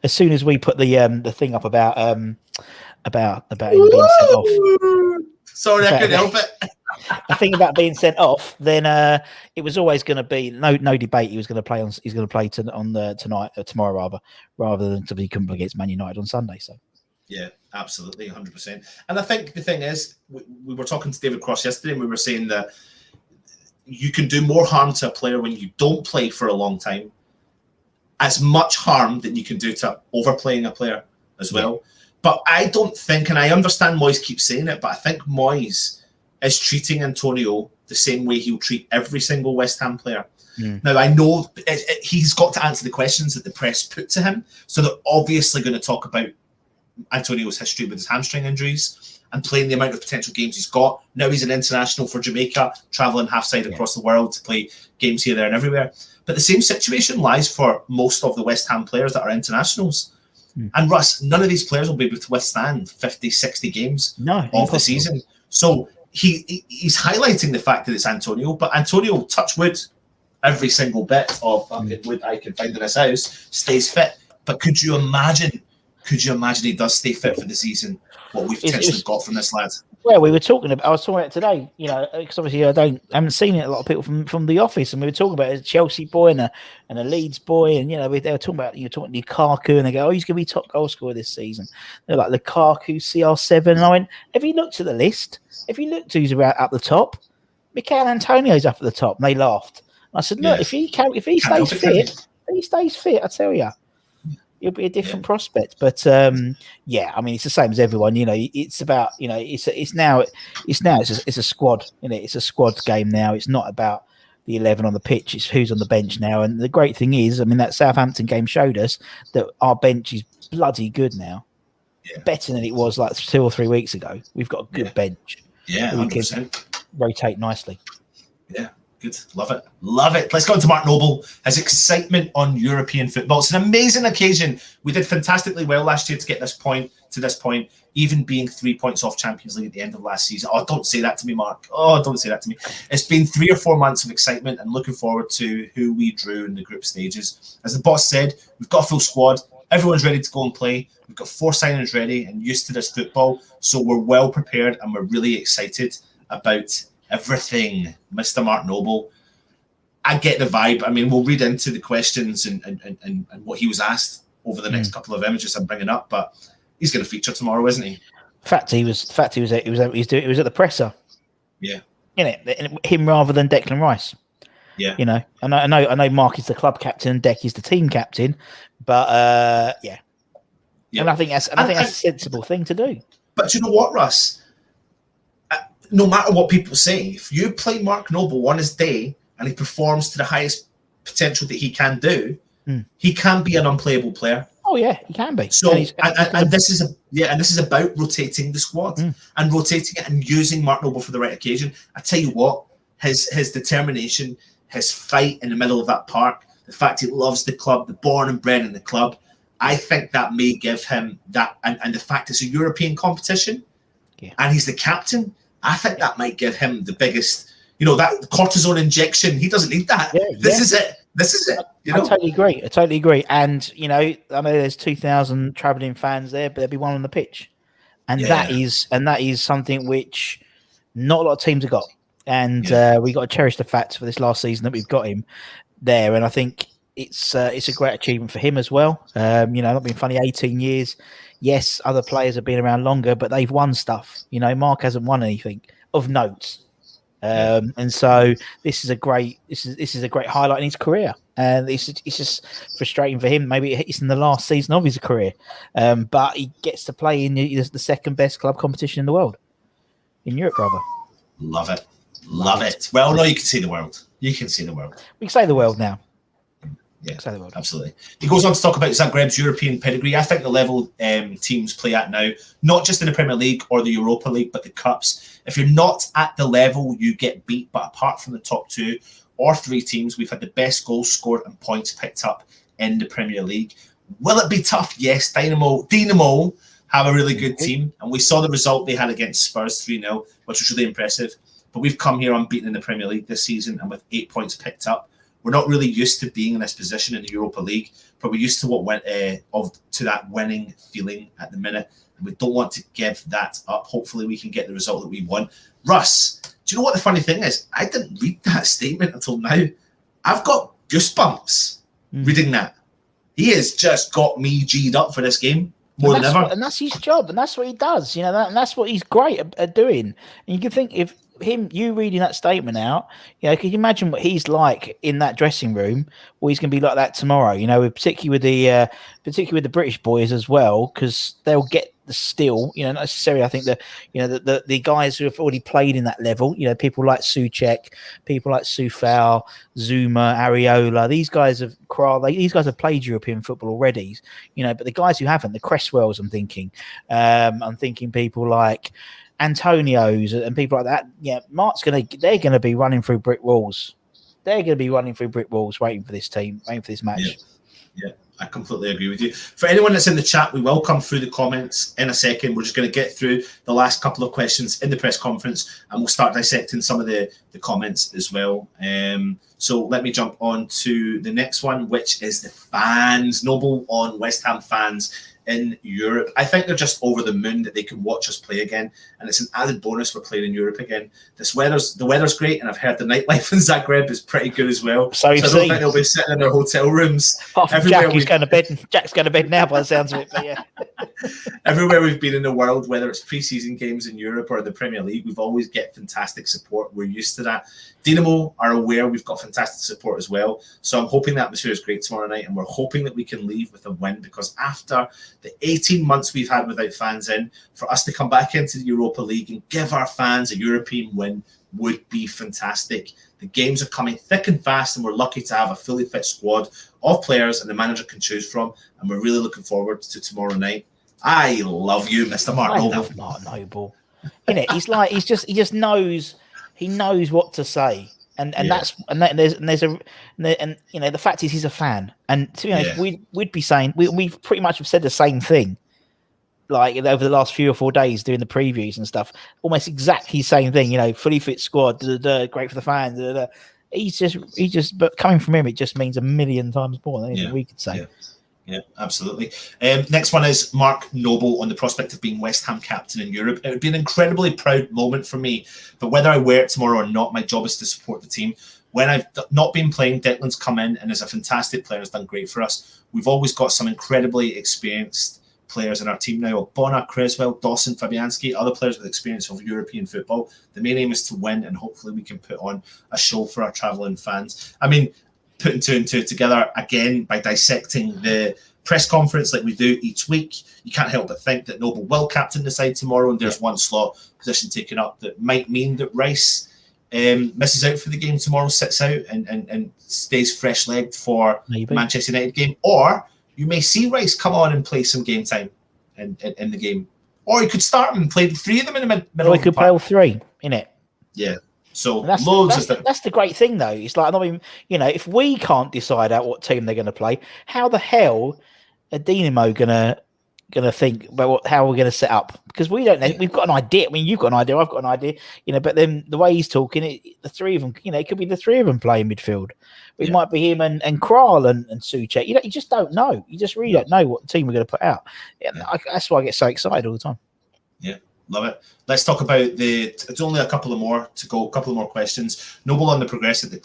[SPEAKER 2] As soon as we put the thing up about him being sent off.
[SPEAKER 1] Sorry, I couldn't help it.
[SPEAKER 2] I think about being sent off, then it was always going to be no debate. He's going to play tomorrow rather than to be coming against Man United on Sunday. So.
[SPEAKER 1] Yeah, absolutely, 100%. And I think the thing is, we were talking to David Cross yesterday, and we were saying that you can do more harm to a player when you don't play for a long time, as much harm that you can do to overplaying a player as well. But I don't think, and I understand Moyes keeps saying it, but I think Moyes is treating Antonio the same way he'll treat every single West Ham player. Now, I know he's got to answer the questions that the press put to him, so they're obviously going to talk about Antonio's history with his hamstring injuries and playing the amount of potential games he's got. Now he's an international for Jamaica, travelling half-side across the world to play games here, there and everywhere. But the same situation lies for most of the West Ham players that are internationals. And Russ, none of these players will be able to withstand 50, 60 games of the season. So he's highlighting the fact that it's Antonio, but Antonio, touch wood, every single bit of wood I can find in this house, stays fit. But could you imagine he does stay fit for the season? What we've potentially got from this lad. Well,
[SPEAKER 2] I was talking about it today, because obviously I haven't seen it. A lot of people from the office, and we were talking about a Chelsea boy and a Leeds boy, and they were talking about Lukaku, and they go, "Oh, he's going to be top goal scorer this season." They're like Lukaku, CR7, and I went, "Have you looked at the list? Have you looked who's about up the top? Mikel Antonio's up at the top." And they laughed. And I said, "Look, if he stays fit, I tell you." It'll be a different prospect, but I mean, it's the same as everyone. It's about it's a squad. It's a squad game now. It's not about the 11 on the pitch. It's who's on the bench now. And the great thing is, I mean, that Southampton game showed us that our bench is bloody good now. Yeah. Better than it was like 2 or 3 weeks ago. We've got a good bench.
[SPEAKER 1] Yeah, 100%.
[SPEAKER 2] Rotate nicely.
[SPEAKER 1] Yeah, good. Love it. Love it. Let's go on to Mark Noble. His excitement on European football. It's an amazing occasion. We did fantastically well last year to get this point, even being 3 points off Champions League at the end of last season. Oh, don't say that to me, Mark. Oh, don't say that to me. It's been 3 or 4 months of excitement and looking forward to who we drew in the group stages. As the boss said, we've got a full squad. Everyone's ready to go and play. We've got 4 signings ready and used to this football. So we're well prepared and we're really excited about everything. Mr. Mark Noble. I get the vibe. I mean, we'll read into the questions and what he was asked over the next couple of images I'm bringing up, but he's going to feature tomorrow, isn't he?
[SPEAKER 2] He was at the presser.
[SPEAKER 1] Yeah.
[SPEAKER 2] Him rather than Declan Rice.
[SPEAKER 1] Yeah.
[SPEAKER 2] And I know Mark is the club captain and Dec is the team captain, but yeah. And I think that's a sensible thing to do.
[SPEAKER 1] But you know what, Russ? No matter what people say, if you play Mark Noble on his day and he performs to the highest potential that he can do, he can be an unplayable player.
[SPEAKER 2] Oh yeah, he can be.
[SPEAKER 1] So and this is about rotating the squad and rotating it and using Mark Noble for the right occasion. I tell you what, his determination, his fight in the middle of that park, the fact he loves the club, the born and bred in the club, I think that may give him that, and the fact it's a European competition, and he's the captain, I think that might give him the biggest, that cortisone injection. He doesn't need that. This is it. I
[SPEAKER 2] totally agree. And, I know there's 2,000 travelling fans there, but there'll be one on the pitch. And that is something which not a lot of teams have got. And we got to cherish the fact for this last season that we've got him there. And I think it's a great achievement for him as well. Not being funny, 18 years. Yes, other players have been around longer, but they've won stuff. Mark hasn't won anything of note. And so this is a great highlight in his career. And it's just frustrating for him. Maybe it's in the last season of his career. But he gets to play in the second best club competition in the world. In Europe, rather.
[SPEAKER 1] Love it. Love it. Well, no, you can see the world. You can see the world.
[SPEAKER 2] We can say the world now.
[SPEAKER 1] Yeah, absolutely. He goes on to talk about Zagreb's European pedigree. I think the level teams play at now, not just in the Premier League or the Europa League, but the Cups. If you're not at the level, you get beat. But apart from the top 2 or 3 teams, we've had the best goals scored and points picked up in the Premier League. Will it be tough? Yes. Dinamo have a really good team. And we saw the result they had against Spurs 3-0, which was really impressive. But we've come here unbeaten in the Premier League this season and with 8 points picked up. We're not really used to being in this position in the Europa League, but we're used to to that winning feeling at the minute, and we don't want to give that up. Hopefully, we can get the result that we want. Russ, do you know what the funny thing is? I didn't read that statement until now. I've got goosebumps reading that. He has just got me G'd up for this game more than ever.
[SPEAKER 2] And that's his job, and that's what he does. And that's what he's great at doing. And you can think if you reading that statement out, can you imagine what he's like in that dressing room? Well, he's going to be like that tomorrow. Particularly with the British boys as well, because they'll get the still. Not necessarily. I think the guys who have already played in that level. People like Souček, people like Soufal, Zuma, Areola. These guys have played European football already. But the guys who haven't, the Cresswells. I'm thinking people like Antonio's and people like that. They're gonna be running through brick walls. Waiting for this team, waiting for this match.
[SPEAKER 1] Yeah, I completely agree with you. For anyone that's in the chat, we will come through the comments in a second. We're just going to get through the last couple of questions in the press conference, and we'll start dissecting some of the comments as well. So let me jump on to the next one, which is the fans. Noble on West Ham fans in Europe. I think they're just over the moon that they can watch us play again, and it's an added bonus we're playing in Europe again. The weather's great, and I've heard the nightlife in Zagreb is pretty good as well. So I don't think they'll be sitting in their hotel rooms.
[SPEAKER 2] Jack's going to bed. Jack's going to bed now, by the sounds of it. But yeah,
[SPEAKER 1] everywhere we've been in the world, whether it's pre-season games in Europe or the Premier League, we've always get fantastic support. We're used to that. Dinamo are aware we've got fantastic support as well. So I'm hoping the atmosphere is great tomorrow night, and we're hoping that we can leave with a win, because after the 18 months we've had without fans in, for us to come back into the Europa League and give our fans a European win would be fantastic. The games are coming thick and fast, and we're lucky to have a fully fit squad of players and the manager can choose from. And we're really looking forward to tomorrow night. I love you, Mr. Mark Noble.
[SPEAKER 2] I love Mark Noble. He's like he just knows what to say. And the fact is he's a fan, and to be honest, we'd be saying we pretty much have said the same thing, like over the last 3 or 4 days doing the previews and stuff, almost exactly the same thing. Fully fit squad, great for the fans. He's just, but coming from him, it just means a million times more than anything we could say.
[SPEAKER 1] Yeah, absolutely. Next one is Mark Noble on the prospect of being West Ham captain in Europe. It would be an incredibly proud moment for me, but whether I wear it tomorrow or not, my job is to support the team. When I've not been playing, Declan's come in and is a fantastic player, has done great for us. We've always got some incredibly experienced players in our team now. Bona, Creswell, Dawson, Fabianski, other players with experience of European football. The main aim is to win, and hopefully we can put on a show for our travelling fans. I mean, putting 2 and 2 together again by dissecting the press conference like we do each week, you can't help but think that Noble will captain the side tomorrow, and there's one slot position taken up that might mean that Rice misses out for the game tomorrow, sits out and stays fresh-legged for the Manchester United game. Or you may see Rice come on and play some game time in the game. Or you could start and play the 3 of them in the middle.
[SPEAKER 2] Or we could play all 3, innit?
[SPEAKER 1] Yeah. So
[SPEAKER 2] that's the great thing, though. It's like, I mean, if we can't decide out what team they're going to play, how the hell are Dinamo gonna think about how we're going to set up? Because we don't know. We've got an idea. I mean, you've got an idea. I've got an idea. But then the way he's talking, the 3 of them. It could be the 3 of them playing midfield. It might be him and Kral and Souček. You just don't know. You just really don't know what team we're going to put out. That's why I get so excited all the time.
[SPEAKER 1] Yeah. Love it. Let's talk about it's only a couple more to go, a couple more questions. Noble on the progression at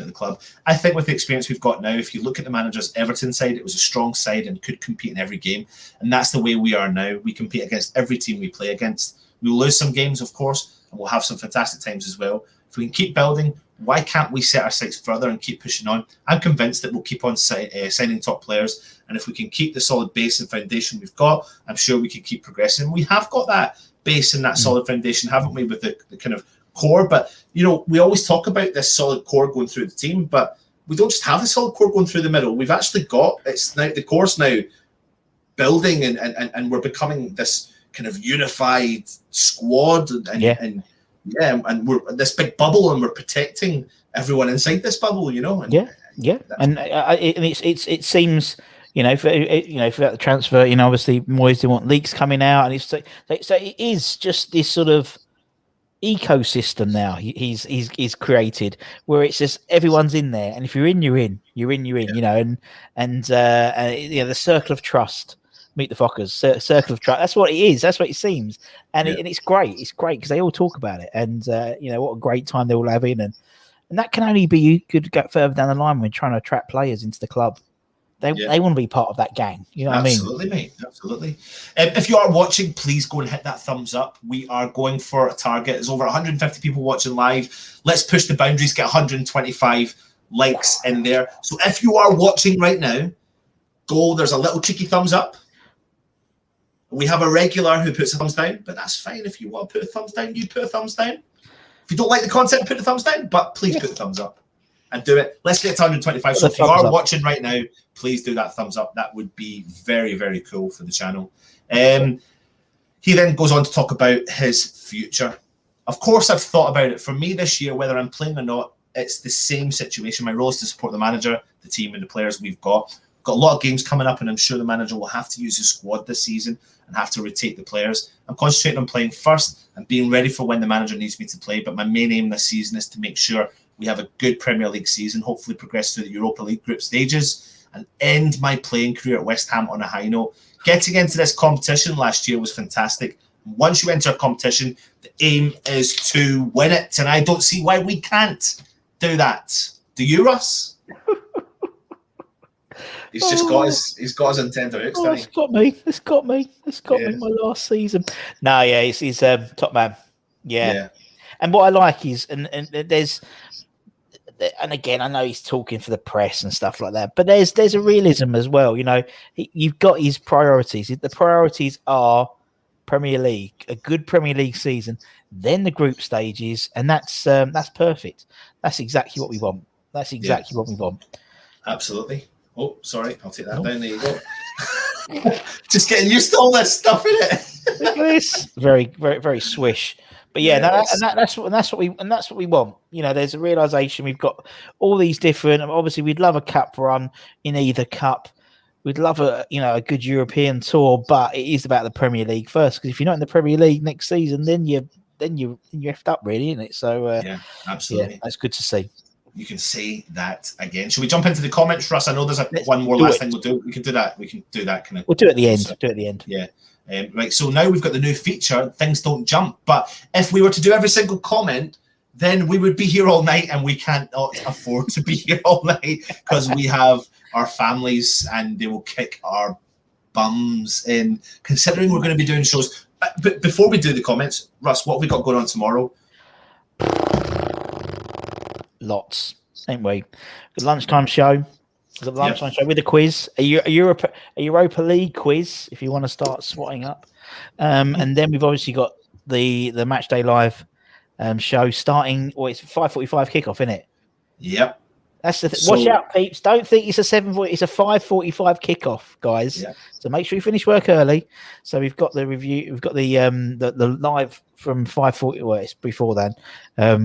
[SPEAKER 1] the club. I think with the experience we've got now, if you look at the manager's Everton side, it was a strong side and could compete in every game. And that's the way we are now. We compete against every team we play against. We'll lose some games, of course, and we'll have some fantastic times as well. If we can keep building, why can't we set our sights further and keep pushing on? I'm convinced that we'll keep on signing top players. And if we can keep the solid base and foundation we've got, I'm sure we can keep progressing. We have got that base and that solid foundation, haven't we, with the kind of core? But, we always talk about this solid core going through the team, but we don't just have the solid core going through the middle. We've actually got, it's now the core's now building and we're becoming this kind of unified squad and we're this big bubble and we're protecting everyone inside this bubble, And
[SPEAKER 2] it seems, throughout the transfer, obviously Moyes didn't want leaks coming out, and so it is just this sort of ecosystem now he's created where it's just everyone's in there, and if you're in, you're in, the circle of trust. Meet the Fockers, circle of trust. That's what it is. That's what it seems, and it's great. It's great because they all talk about it, and what a great time they all have in, and that can only be good to go further down the line when trying to attract players into the club. They want to be part of that gang. You know what I mean?
[SPEAKER 1] Absolutely, mate. Absolutely. If you are watching, please go and hit that thumbs up. We are going for a target. There's over 150 people watching live. Let's push the boundaries, get 125 likes in there. So if you are watching right now, there's a little cheeky thumbs up. We have a regular who puts a thumbs down, but that's fine. If you want to put a thumbs down, you put a thumbs down. If you don't like the content, put a thumbs down, but please put a thumbs up. And do it. Let's get to 125. So if you are watching right now, please do that thumbs up. That would be very, very cool for the channel. He then goes on to talk about his future. Of course, I've thought about it. For me this year, whether I'm playing or not, it's the same situation. My role is to support the manager, the team, and the players we've got. We've got a lot of games coming up, and I'm sure the manager will have to use his squad this season and have to rotate the players. I'm concentrating on playing first and being ready for when the manager needs me to play. But my main aim this season is to make sure we have a good Premier League season, hopefully progress through the Europa League group stages and end my playing career at West Ham on a high note. Getting into this competition last year was fantastic. Once you enter a competition, the aim is to win it, and I don't see why we can't do that. Do you, Russ? He's just got his Nintendo X, doesn't he?
[SPEAKER 2] It's got me my last season. No, he's top man. Yeah. And what I like is, and there's, and again, I know he's talking for the press and stuff like that, but there's a realism as well. You've got his priorities. The priorities are Premier League, a good Premier League season, then the group stages, and that's perfect. That's exactly what we want. That's exactly what we want.
[SPEAKER 1] Absolutely. Oh, sorry, I'll take that down. There you go. Just getting used to all this stuff, innit?
[SPEAKER 2] Look at this. Very, very, very swish. But that's what we want. You know, there's a realization we've got all these different. Obviously, we'd love a cup run in either cup. We'd love a good European tour, but it is about the Premier League first. Because if you're not in the Premier League next season, then you're effed up, really, isn't it? So
[SPEAKER 1] absolutely,
[SPEAKER 2] that's good to see.
[SPEAKER 1] You can say that again. Should we jump into the comments, Russ? I know there's one more last thing we'll do. We can do that. We can do that kind of.
[SPEAKER 2] We'll do it at the end.
[SPEAKER 1] Yeah. Right. So now we've got the new feature. Things don't jump. But if we were to do every single comment, then we would be here all night, and we can't afford to be here all night because we have our families, and they will kick our bums in. Considering we're going to be doing shows, but before we do the comments, Russ, what have we got going on tomorrow?
[SPEAKER 2] Lots, ain't we? The lunchtime show. The lunchtime show with a quiz, a Europa League quiz, if you want to start swatting up. And then we've obviously got the match day live show starting. Well, it's 5:45 kickoff, isn't it?
[SPEAKER 1] Yep.
[SPEAKER 2] That's the watch out, peeps. Don't think it's a 7:40. It's a 5:45 kickoff, guys. Yeah. So make sure you finish work early. So we've got the review. We've got the live from 5:40. Well, it's before then.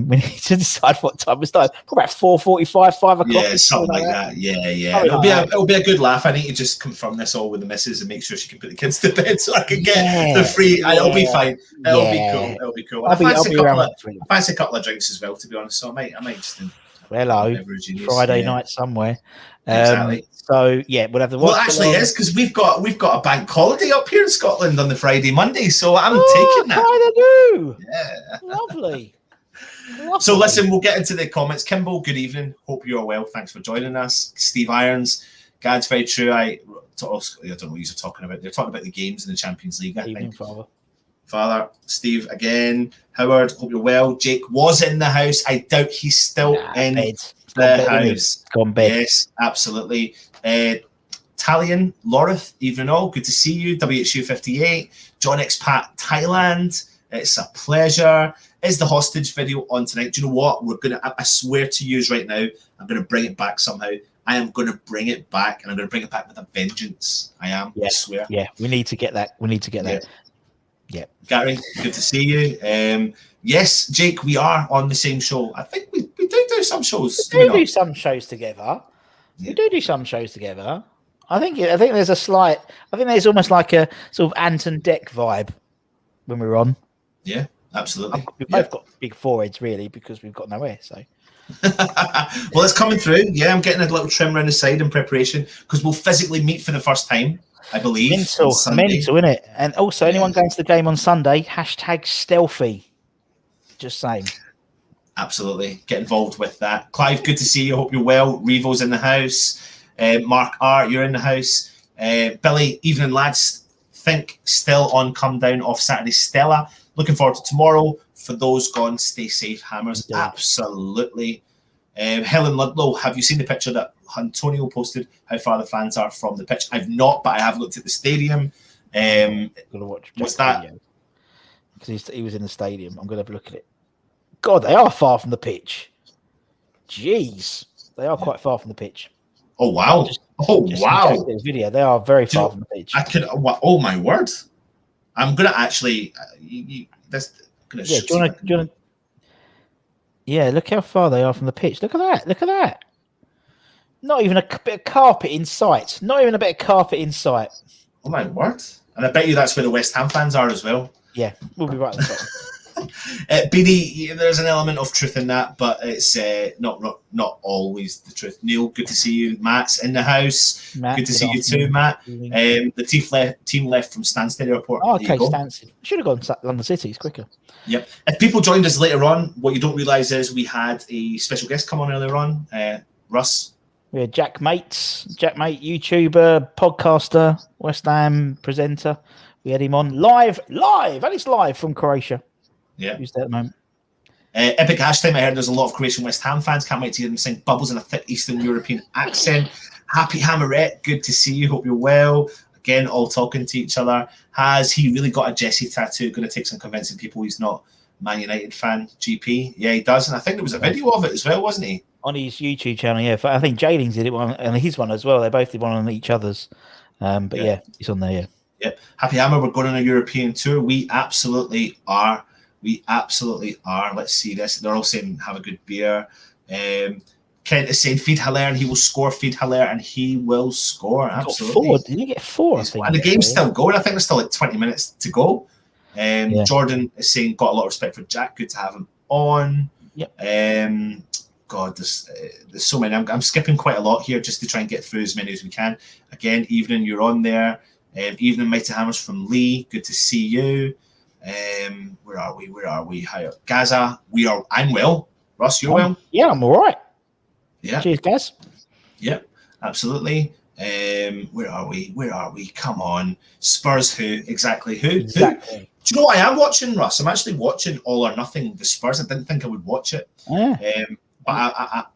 [SPEAKER 2] We need to decide what time we start. Probably about 4:45, 5 o'clock.
[SPEAKER 1] Yeah, something like that. Yeah. It'll be a good laugh. I need to just confirm this all with the missus and make sure she can put the kids to bed so I can get the free. It'll be fine. It'll be cool. I fancy a couple of drinks as well, to be honest. So I might just.
[SPEAKER 2] Hello, Friday night somewhere.
[SPEAKER 1] Exactly.
[SPEAKER 2] So we'll have the.
[SPEAKER 1] Well, actually, it is because we've got a bank holiday up here in Scotland on the Friday, Monday. So I'm taking that.
[SPEAKER 2] I do.
[SPEAKER 1] Yeah.
[SPEAKER 2] Lovely.
[SPEAKER 1] So listen, we'll get into the comments. Kimball, good evening. Hope you're well. Thanks for joining us. Steve Irons, Gad's very true. I don't know what you're talking about. They're talking about the games in the Champions League. I think. Father, Steve again. Howard, hope you're well. Jake was in the house. I doubt he's still in the house.
[SPEAKER 2] Gone bed.
[SPEAKER 1] Yes, absolutely. Talion, Lorith, evening all. Good to see you. WHU58. John Expat, Thailand. It's a pleasure. Is the hostage video on tonight? Do you know what? I swear to you right now, I'm going to bring it back somehow. I am going to bring it back, and I'm going to bring it back with a vengeance. I am. Yeah, I swear.
[SPEAKER 2] Yeah, we need to get that. Yeah.
[SPEAKER 1] Gary, good to see you. Yes, Jake, we are on the same show. I think we do some shows.
[SPEAKER 2] We do some shows together. Yeah. We do some shows together. I think there's a slight. I think there's almost like a sort of Anton Deck vibe when we're on.
[SPEAKER 1] Yeah, absolutely.
[SPEAKER 2] We've both got big foreheads, really, because we've got nowhere. So.
[SPEAKER 1] Well, it's coming through. Yeah, I'm getting a little trim around the side in preparation because we'll physically meet for the first time. I believe.
[SPEAKER 2] Mental, isn't it? And also, anyone going to the game on Sunday, #stealthy. Just saying.
[SPEAKER 1] Absolutely. Get involved with that. Clive, good to see you. Hope you're well. Revo's in the house. Mark R, you're in the house. Billy, evening lads. Think still on come down off Saturday. Stella, looking forward to tomorrow. For those gone, stay safe, Hammers. Yeah. Absolutely. Helen Ludlow, have you seen the picture that Antonio posted? How far the fans are from the pitch? I've not, but I have looked at the stadium. What's that?
[SPEAKER 2] Because he was in the stadium. I'm going to have a look at it. God, they are far from the pitch. Jeez, they are quite far from the pitch.
[SPEAKER 1] Oh wow! Wow!
[SPEAKER 2] Video. They are very far from the pitch.
[SPEAKER 1] Oh my word! I'm going to actually.
[SPEAKER 2] Do you want to? Yeah, look how far they are from the pitch. Look at that. Not even a bit of carpet in sight.
[SPEAKER 1] Oh, my word. And I bet you that's where the West Ham fans are as well.
[SPEAKER 2] Yeah, we'll be right at the top.
[SPEAKER 1] BD, there's an element of truth in that, but it's not always the truth. Neil, good to see you. Matt's in the house. Good to see you too, Matt. The team left from Stansted Airport.
[SPEAKER 2] Oh, okay, Stansted. Should have gone to London City. It's quicker.
[SPEAKER 1] Yep. If people joined us later on, what you don't realise is we had a special guest come on earlier on, Russ.
[SPEAKER 2] We had Jack Mate, YouTuber, podcaster, West Ham presenter. We had him on live, and it's live from Croatia.
[SPEAKER 1] Yeah.
[SPEAKER 2] Who's there at the moment?
[SPEAKER 1] Epic hashtag. I heard there's a lot of Croatian West Ham fans. Can't wait to hear them sing Bubbles in a thick Eastern European accent. Happy Hammerette. Good to see you. Hope you're well. again, all talking to each other. Has he really got a Jesse tattoo? Going to take some convincing people he's not Man United fan, GP. Yeah, he does. And I think there was a video of it as well, wasn't he?
[SPEAKER 2] On his YouTube channel, yeah. I think Jayling's did it one and his one as well. They both did one on each other's. But yeah, he's on there, yeah.
[SPEAKER 1] Yep. Happy Hammer, we're going on a European tour. We absolutely are. Let's see this. They're all saying have a good beer. Kent is saying feed Haller and he will score. Feed Haller and he will score. Absolutely.
[SPEAKER 2] Four. Did you get 4? I think.
[SPEAKER 1] And the game's still going. I think there's still like 20 minutes to go. Jordan is saying got a lot of respect for Jack. Good to have him on.
[SPEAKER 2] Yep.
[SPEAKER 1] God, there's so many. I'm skipping quite a lot here just to try and get through as many as we can. Again, Evening, you're on there. Evening, Mighty Hammers from Lee. Good to see you. Where are we? Hi, Gaza. I'm well. Russ, you're well?
[SPEAKER 2] Yeah, I'm all right.
[SPEAKER 1] Yeah.
[SPEAKER 2] Cheers, Gaz.
[SPEAKER 1] Yep, absolutely. Where are we? Come on. Spurs who? Exactly who?
[SPEAKER 2] Exactly.
[SPEAKER 1] Who? Do you know what I am watching, Russ? I'm actually watching All or Nothing, the Spurs. I didn't think I would watch it.
[SPEAKER 2] Yeah.
[SPEAKER 1] But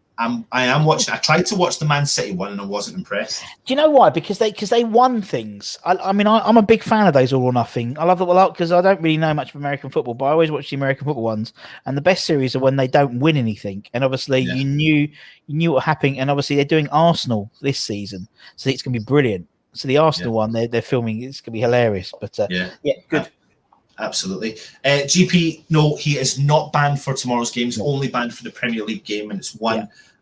[SPEAKER 1] I am watching. I tried to watch the Man City one and I wasn't impressed.
[SPEAKER 2] Do you know why? Because they won things. I mean, I'm a big fan of those All or Nothing. I love that a lot because I don't really know much of American football, but I always watch the American football ones. And the best series are when they don't win anything. And obviously, you knew what happened. And obviously, they're doing Arsenal this season, so it's going to be brilliant. So the Arsenal one, they're filming. It's going to be hilarious. But good.
[SPEAKER 1] Absolutely. GP, no, he is not banned for tomorrow's game. He's only banned for the Premier League game, and it's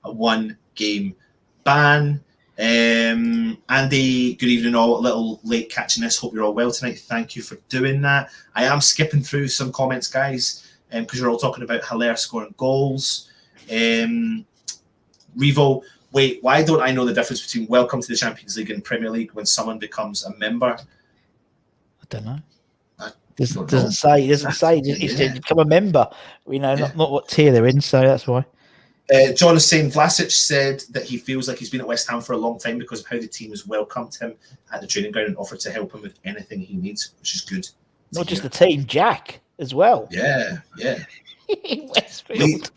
[SPEAKER 1] a one-game ban. Andy, good evening all. A little late catching this. Hope you're all well tonight. Thank you for doing that. I am skipping through some comments, guys, because you're all talking about Haller scoring goals. Revo, wait, why don't I know the difference between welcome to the Champions League and Premier League when someone becomes a member?
[SPEAKER 2] I don't know. Doesn't say. It's to become a member. Not what tier they're in, so that's why.
[SPEAKER 1] John is saying Vlasic said that he feels like he's been at West Ham for a long time because of how the team has welcomed him at the training ground and offered to help him with anything he needs, which is good.
[SPEAKER 2] Not just the team, Jack as well.
[SPEAKER 1] Yeah.
[SPEAKER 2] In Westfield.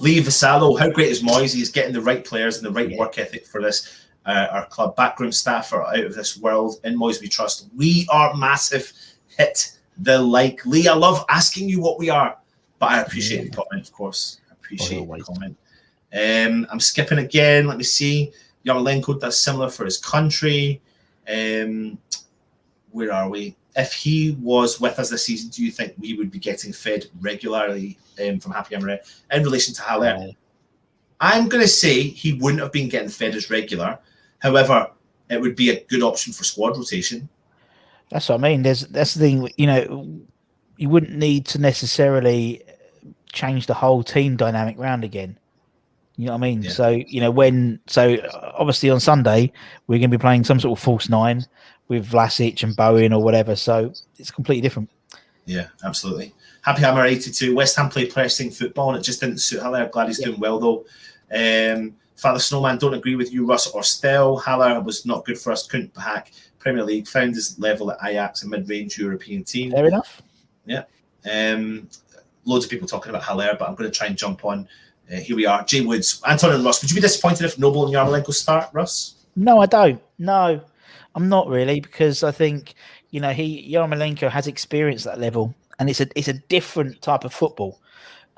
[SPEAKER 1] Lee Vasallo, how great is Moyes? He's getting the right players and the right work ethic for this. Our club backroom staff are out of this world. In Moyes we trust. We are massive. Hit the like. Lee, I love asking you what we are, but I appreciate the comment, of course. The comment. I'm skipping again. Let me see. Young Lenko does similar for his country. Where are we? If he was with us this season, do you think we would be getting fed regularly from Happy Hammer in relation to Haller? I'm going to say he wouldn't have been getting fed as regular. However, it would be a good option for squad rotation.
[SPEAKER 2] That's what I mean. That's the thing. You wouldn't need to necessarily change the whole team dynamic round again. You know what I mean? Yeah. So obviously on Sunday we're going to be playing some sort of false 9 with Vlasic and Bowen or whatever. So it's completely different.
[SPEAKER 1] Yeah, absolutely. Happy Hammer 82. West Ham play pressing football and it just didn't suit Haller. Glad he's doing well though. Father Snowman, don't agree with you, Russ or Stell. Haller was not good for us. Couldn't hack Premier League. Found his level at Ajax, a mid-range European team.
[SPEAKER 2] Fair enough.
[SPEAKER 1] Yeah. Loads of people talking about Haller, but I'm going to try and jump on. Here we are. Jay Woods. Anton and Russ, would you be disappointed if Noble and Yarmolenko start, Russ?
[SPEAKER 2] No, I don't. No, I'm not really, because I think, Yarmolenko has experience at that level, and it's a different type of football,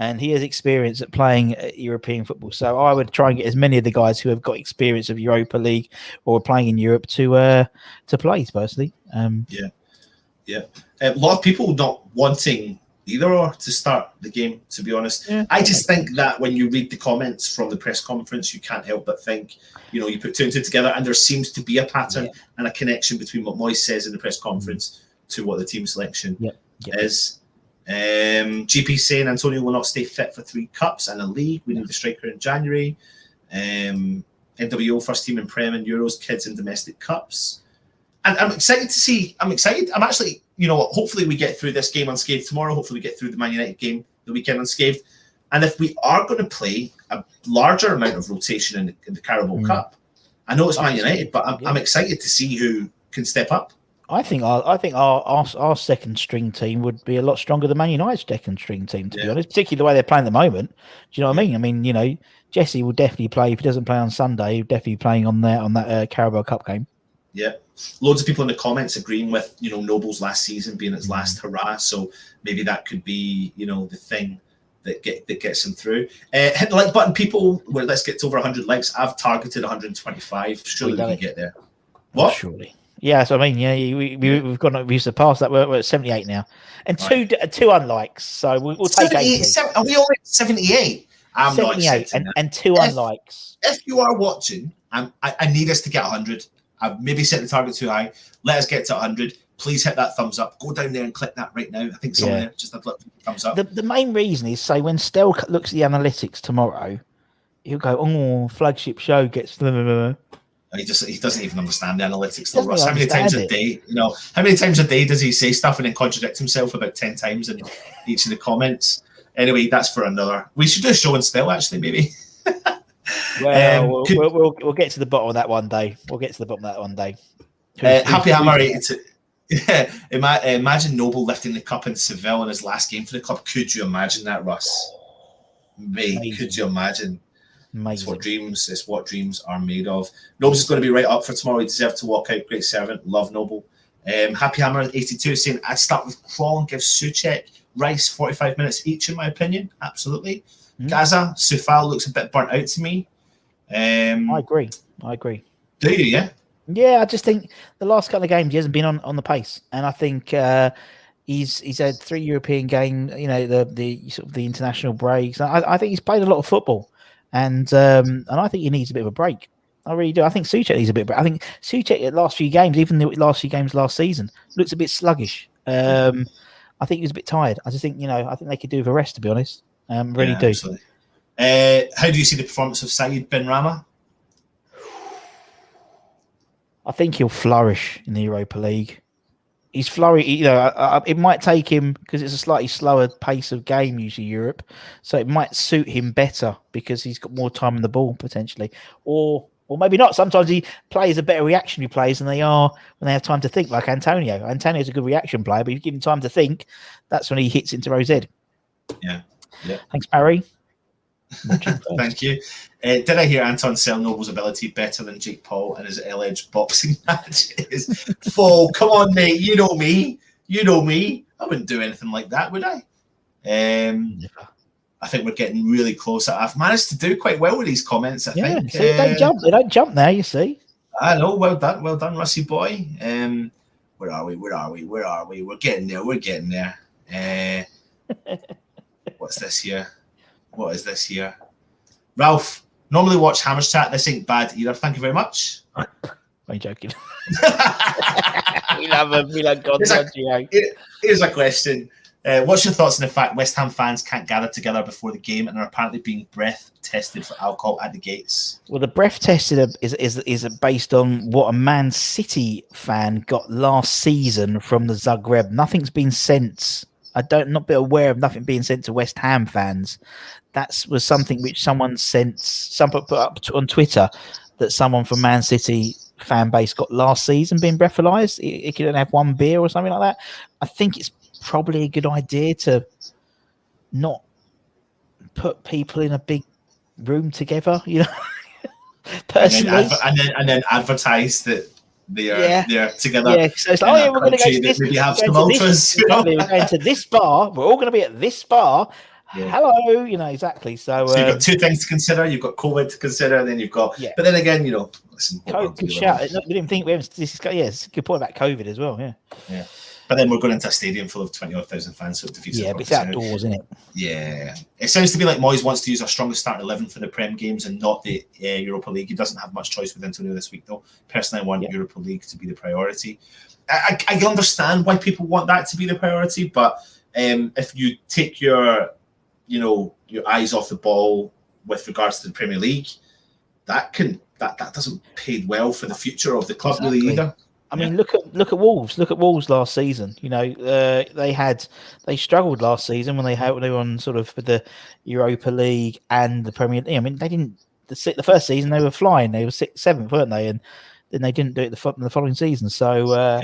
[SPEAKER 2] and he has experience at playing European football. So I would try and get as many of the guys who have got experience of Europa League or playing in Europe to play, personally.
[SPEAKER 1] Yeah. A lot of people not wanting either or to start the game, to be honest. Yeah. I just think that when you read the comments from the press conference, you can't help but think, you put 2 and 2 together, and there seems to be a pattern and a connection between what Moyes says in the press conference to what the team selection is. GP saying Antonio will not stay fit for 3 cups and a league. We need the striker in January. NWO first team in Prem and Euros, kids and domestic cups. And I'm excited to see. I'm actually, hopefully we get through this game unscathed tomorrow. Hopefully we get through the Man United game the weekend unscathed. And if we are going to play a larger amount of rotation in the Carabao Cup, I know it's Man United, but I'm excited to see who can step up.
[SPEAKER 2] I think our second string team would be a lot stronger than Man United's second string team, to be honest, particularly the way they're playing at the moment. Do you know what I mean? I mean, Jesse will definitely play. If he doesn't play on Sunday, he'll definitely be playing on that Carabao Cup game.
[SPEAKER 1] Yeah, loads of people in the comments agreeing with Noble's last season being its last hurrah. So maybe that could be the thing that gets him through. Hit the like button, people. Well, let's get to over 100 likes. I've targeted 125. Surely we can get there. What?
[SPEAKER 2] Surely. Yeah, so I mean, we've surpassed that. We're at 78 now, and two unlikes. So we'll take 80.
[SPEAKER 1] Are we only at 78? I'm
[SPEAKER 2] 78 and two unlikes.
[SPEAKER 1] If you are watching, I need us to get 100. I've maybe set the target too high. Let us get to 100. Please hit that thumbs up. Go down there and click that right now. I think someone there just had a thumbs up.
[SPEAKER 2] The main reason is, say, when Stel looks at the analytics tomorrow, he'll go, "Oh, flagship show gets." Blah, blah, blah.
[SPEAKER 1] He doesn't even understand the analytics. Though, Russ. How many times a day? How many times a day does he say stuff and then contradict himself about 10 times in each of the comments? Anyway, that's for another. We should do a show and Stel, actually, maybe.
[SPEAKER 2] Well, we'll get to the bottom of that one day.
[SPEAKER 1] Happy Hammer 82. Yeah, imagine Noble lifting the cup in Seville in his last game for the club. Could you imagine that, Russ? Mate, could you imagine?
[SPEAKER 2] Amazing.
[SPEAKER 1] It's what dreams are made of. Noble's going to be right up for tomorrow. He deserved to walk out. Great servant. Love Noble. Happy Hammer 82 saying I'd start with Crawl and give Souček, Rice 45 minutes each, in my opinion. Absolutely. Gaza, Soufal looks a bit burnt out to me.
[SPEAKER 2] I agree.
[SPEAKER 1] Do you? Yeah.
[SPEAKER 2] Yeah, I just think the last couple of games he hasn't been on the pace, and I think he's had 3 European games. The sort of the international breaks. I think he's played a lot of football, and I think he needs a bit of a break. I really do. I think Souček needs a bit of a break. I think Souček at the last few games, even the last few games last season, looks a bit sluggish. I think he was a bit tired. I just think I think they could do with a rest, to be honest. Really do.
[SPEAKER 1] Absolutely. How do you see the performance of Saeed Ben Rama?
[SPEAKER 2] I think he'll flourish in the Europa League. He's flourishing. It might take him because it's a slightly slower pace of game usually Europe, so it might suit him better because he's got more time on the ball potentially, or maybe not. Sometimes players are better reactionary players than they are when they have time to think. Like Antonio. Antonio's a good reaction player, but if you give him time to think, that's when he hits into Rose Ed.
[SPEAKER 1] Yeah.
[SPEAKER 2] Thanks, Barry.
[SPEAKER 1] Thank you. Did I hear Anton sell Noble's ability better than Jake Paul in his alleged boxing matches? Full, come on, mate. You know me. I wouldn't do anything like that, would I? I think we're getting really close. I've managed to do quite well with these comments, I think.
[SPEAKER 2] So they don't jump now, you see. I
[SPEAKER 1] know. Well done, Rusty boy. Where are we? We're getting there. What's this here? What is this here? Ralph, normally watch Hammers Chat. This ain't bad either. Thank you very much.
[SPEAKER 2] I'm joking. we love him. We love God.
[SPEAKER 1] Here's a question. What's your thoughts on the fact West Ham fans can't gather together before the game and are apparently being breath tested for alcohol at the gates?
[SPEAKER 2] Well, the breath tested is based on what a Man City fan got last season from the Zagreb. Nothing's been sent. Not be aware of nothing being sent to West Ham fans. That was something which someone put up on Twitter that someone from Man City fan base got last season being breathalyzed. It could have one beer or something like that. I think it's probably a good idea to not put people in a big room together, personally.
[SPEAKER 1] And then advertise that they're together.
[SPEAKER 2] Yeah, so it's like, we're going to go to this.
[SPEAKER 1] Maybe have some ultras.
[SPEAKER 2] We're going to this bar. We're all going to be at this bar. Yeah. Hello, exactly. So
[SPEAKER 1] you've got two things to consider. You've got COVID to consider, and then you've got. Yeah. But then again, listen.
[SPEAKER 2] Good shout. We didn't think we haven't. It's a good point about COVID as well. Yeah.
[SPEAKER 1] Yeah. But then we're going into a stadium full of 20,000 fans, so it defeats the
[SPEAKER 2] purpose. But it's outdoors, isn't it?
[SPEAKER 1] Yeah. It sounds to me like Moyes wants to use our strongest starting 11 for the Prem games and not the Europa League. He doesn't have much choice with Antonio this week, though. Personally, I want Europa League to be the priority. I understand why people want that to be the priority, but if you take your eyes off the ball with regards to the Premier League, that doesn't pay well for the future of the club really either. I
[SPEAKER 2] mean, look at Wolves. Look at Wolves last season. They struggled last season when they were on sort of the Europa League and the Premier League. I mean, they didn't. The first season they were flying. They were 6th, 7th, weren't they? And then they didn't do it the following season. So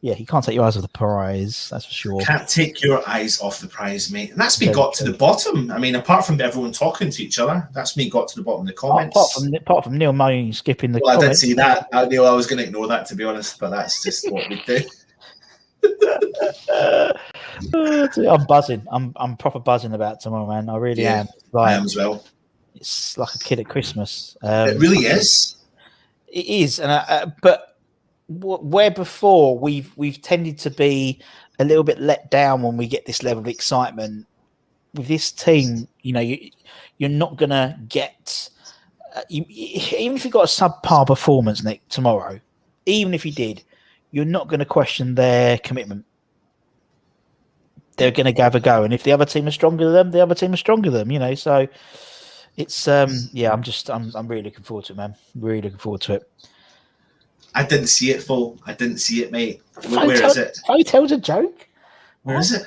[SPEAKER 2] yeah, you can't take your eyes off the prize. That's for sure.
[SPEAKER 1] Can't take your eyes off the prize, mate. And that's me got to the bottom. I mean, apart from everyone talking to each other, that's me got to the bottom of the comments.
[SPEAKER 2] Apart from Neil moaning, skipping the
[SPEAKER 1] comments.
[SPEAKER 2] I
[SPEAKER 1] did see that. Neil, I was going to ignore that, to be honest, but that's just what we do.
[SPEAKER 2] I'm buzzing. I'm proper buzzing about tomorrow, man. I really am.
[SPEAKER 1] I am as well.
[SPEAKER 2] It's like a kid at Christmas.
[SPEAKER 1] It really is.
[SPEAKER 2] It is, and but where before we've tended to be a little bit let down when we get this level of excitement with this team. You know, you're not gonna get even if you got a subpar performance, Nick, tomorrow. Even if you did, you're not going to question their commitment. They're going to have a go, and if the other team is stronger than them, the other team is stronger than them. You know, so it's I'm really looking forward to it, man. Really looking forward to it.
[SPEAKER 1] I didn't see it, Phil. I didn't see it, mate. Where is it?
[SPEAKER 2] Hotel's a joke.
[SPEAKER 1] Where is it?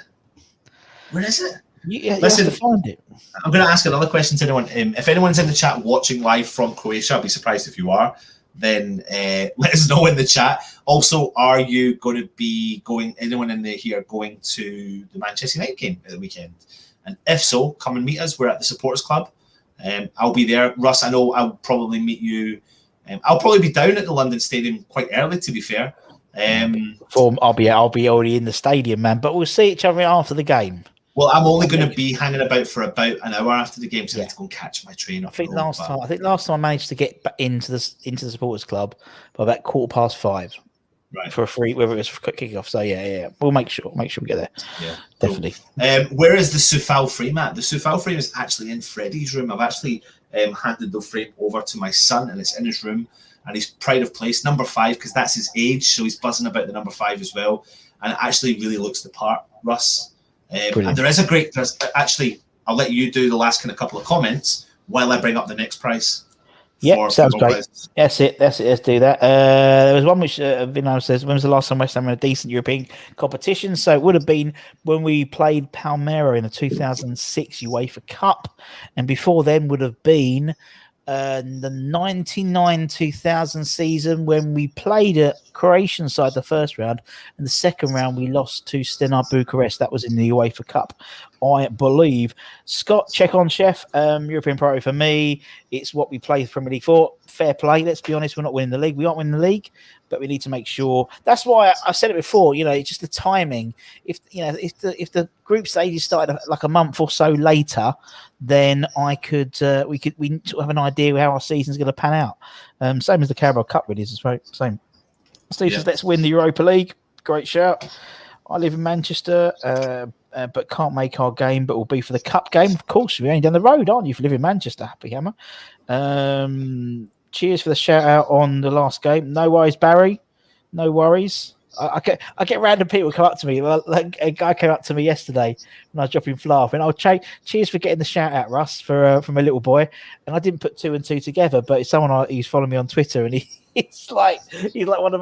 [SPEAKER 1] Where is it?
[SPEAKER 2] You Listen, have to find it.
[SPEAKER 1] I'm going to ask another question to anyone. If anyone's in the chat watching live from Croatia, I'll be surprised if you are. Then let us know in the chat. Also, are you going to be going? Anyone in here going to the Manchester United game at the weekend? And if so, come and meet us. We're at the Supporters Club. I'll be there. Russ, I know I'll probably meet you. I'll probably be down at the London Stadium quite early, to be fair.
[SPEAKER 2] I'll be already in the stadium, man. But we'll see each other after the game.
[SPEAKER 1] Well, I'm only going to be hanging about for about an hour after the game, so I have to go and catch my train.
[SPEAKER 2] I think last time I managed to get into the Supporters Club by about 5:15. Right. For a free, whether it was for kickoff. So yeah, we'll make sure we get there. Yeah, definitely.
[SPEAKER 1] Cool. Where is the Soufal frame at? The Soufal frame is actually in Freddie's room. I've actually handed the frame over to my son, and it's in his room. And he's pride of place, number 5, because that's his age. So he's buzzing about the number 5 as well, and it actually really looks the part, Russ. And there is actually, I'll let you do the last kind of couple of comments while I bring up the next price.
[SPEAKER 2] Yeah, sounds great. Prices. That's it. Let's do that. There was one which Vinod says, when was the last time West Ham had a decent European competition? So it would have been when we played Palmero in the 2006 UEFA Cup. And before then would have been the 99-2000 season when we played a Croatian side the first round, and the second round we lost to Stenar Bucharest. That was in the UEFA Cup, I believe. Scott, check on Chef. European priority for me. It's what we play the Premier League for. Fair play. Let's be honest, we're not winning the league. We aren't winning the league, but we need to make sure. That's why I said it before. You know, it's just the timing. If the group stages started like a month or so later, then we sort of have an idea how our season's going to pan out. Same as the Carabao Cup really is the same. Steve says, let's win the Europa League. Great shout. I live in Manchester, but can't make our game, but will be for the Cup game. Of course, you're only down the road, aren't you, if you live in Manchester? Happy Hammer. Cheers for the shout out on the last game. No worries, Barry. No worries. I get random people come up to me. Like a guy came up to me yesterday when I was dropping fluff, and cheers for getting the shout out, Russ, from a little boy. And I didn't put 2 and 2 together, but it's someone who's following me on Twitter, and he's like one of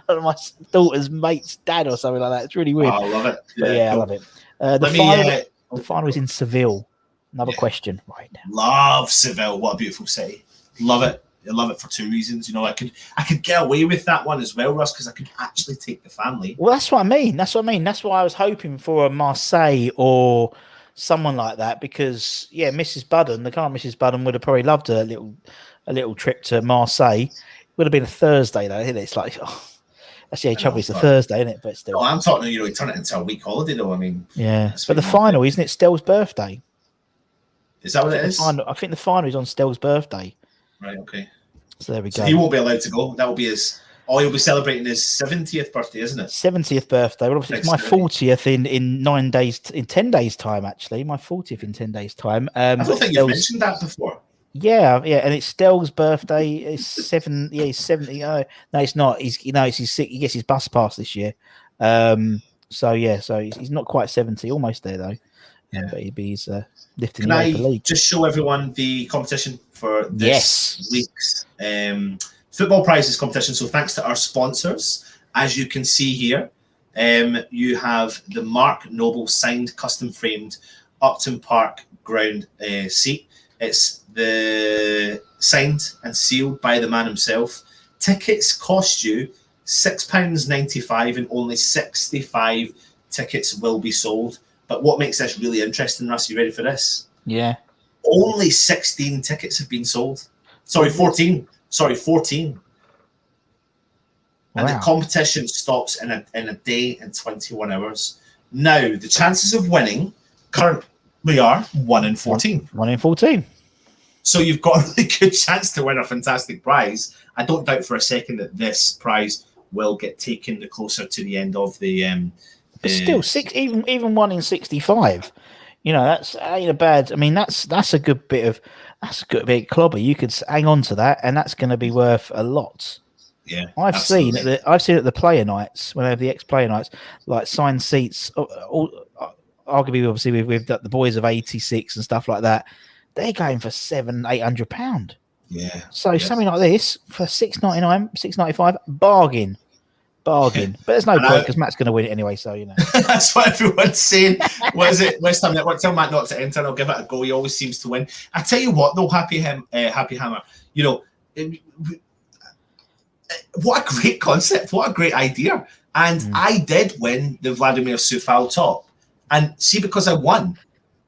[SPEAKER 2] my daughter's mate's dad or something like that. It's really weird.
[SPEAKER 1] Oh, I love it.
[SPEAKER 2] Yeah, cool. I love it. The final is in Seville. Another question right now.
[SPEAKER 1] Love Seville. What a beautiful city. Love it. I love it for 2 reasons. You know, I could get away with that one as well, Russ, because I could actually take the family.
[SPEAKER 2] Well, that's what I mean. That's why I was hoping for a Marseille or someone like that, because Mrs. Budden, the current Mrs. Budden, would have probably loved a little trip to Marseille. It would have been a Thursday though, isn't it? It's like that's the trouble. It's a Thursday, isn't it? But still,
[SPEAKER 1] I'm talking. You turn it into a week holiday, though. I mean,
[SPEAKER 2] yeah. But the final, isn't it? Stell's birthday.
[SPEAKER 1] Is that what it is?
[SPEAKER 2] I think the final is on Stell's birthday.
[SPEAKER 1] Right, okay.
[SPEAKER 2] So there we go.
[SPEAKER 1] So he won't be allowed to go. That will be his. Oh, he'll be celebrating his 70th birthday, isn't it?
[SPEAKER 2] 70th birthday. Well, obviously, it's my 40th in 9 days, in 10 days' time, actually. My 40th in 10 days' time.
[SPEAKER 1] I don't think you've mentioned that before.
[SPEAKER 2] Yeah, and it's Stell's birthday. It's 7. Yeah, he's 70. No, it's not. He gets his bus pass this year. So he's not quite 70. Almost there though. Yeah, but he's lifting the Europa League.
[SPEAKER 1] Just show everyone the competition for this week's football prizes competition. So thanks to our sponsors, as you can see here, you have the Mark Noble signed, custom framed Upton Park ground seat. It's the signed and sealed by the man himself. Tickets cost you £6.95, and only 65 tickets will be sold. But what makes this really interesting, Russ, you ready for this?
[SPEAKER 2] Yeah.
[SPEAKER 1] Only 16 tickets have been sold. Sorry, 14. Sorry, 14. And the competition stops in a day and 21 hours. Now, the chances of winning currently are 1 in 14.
[SPEAKER 2] 1 in 14.
[SPEAKER 1] So you've got a really good chance to win a fantastic prize. I don't doubt for a second that this prize will get taken the closer to the end of the.
[SPEAKER 2] But still, even 1 in 65. You know, that's ain't a bad. I mean, that's a good bit of clobber. You could hang on to that, and that's going to be worth a lot.
[SPEAKER 1] Yeah,
[SPEAKER 2] I've seen at the player nights, when they have the ex-player nights, like signed seats. Arguably, obviously, with the boys of 86 and stuff like that, they're going for £700-800.
[SPEAKER 1] Yeah.
[SPEAKER 2] So something like this for £6.99, £6.95, bargain. But there's no point because Matt's going to win it anyway. So you know
[SPEAKER 1] that's what everyone's saying. What is it? West Ham Network. Tell Matt not to enter. And I'll give it a go. He always seems to win. I tell you what, though, Happy Hammer. You know, what a great concept. What a great idea. And I did win the Vladimir Sufal top. And see, because I won,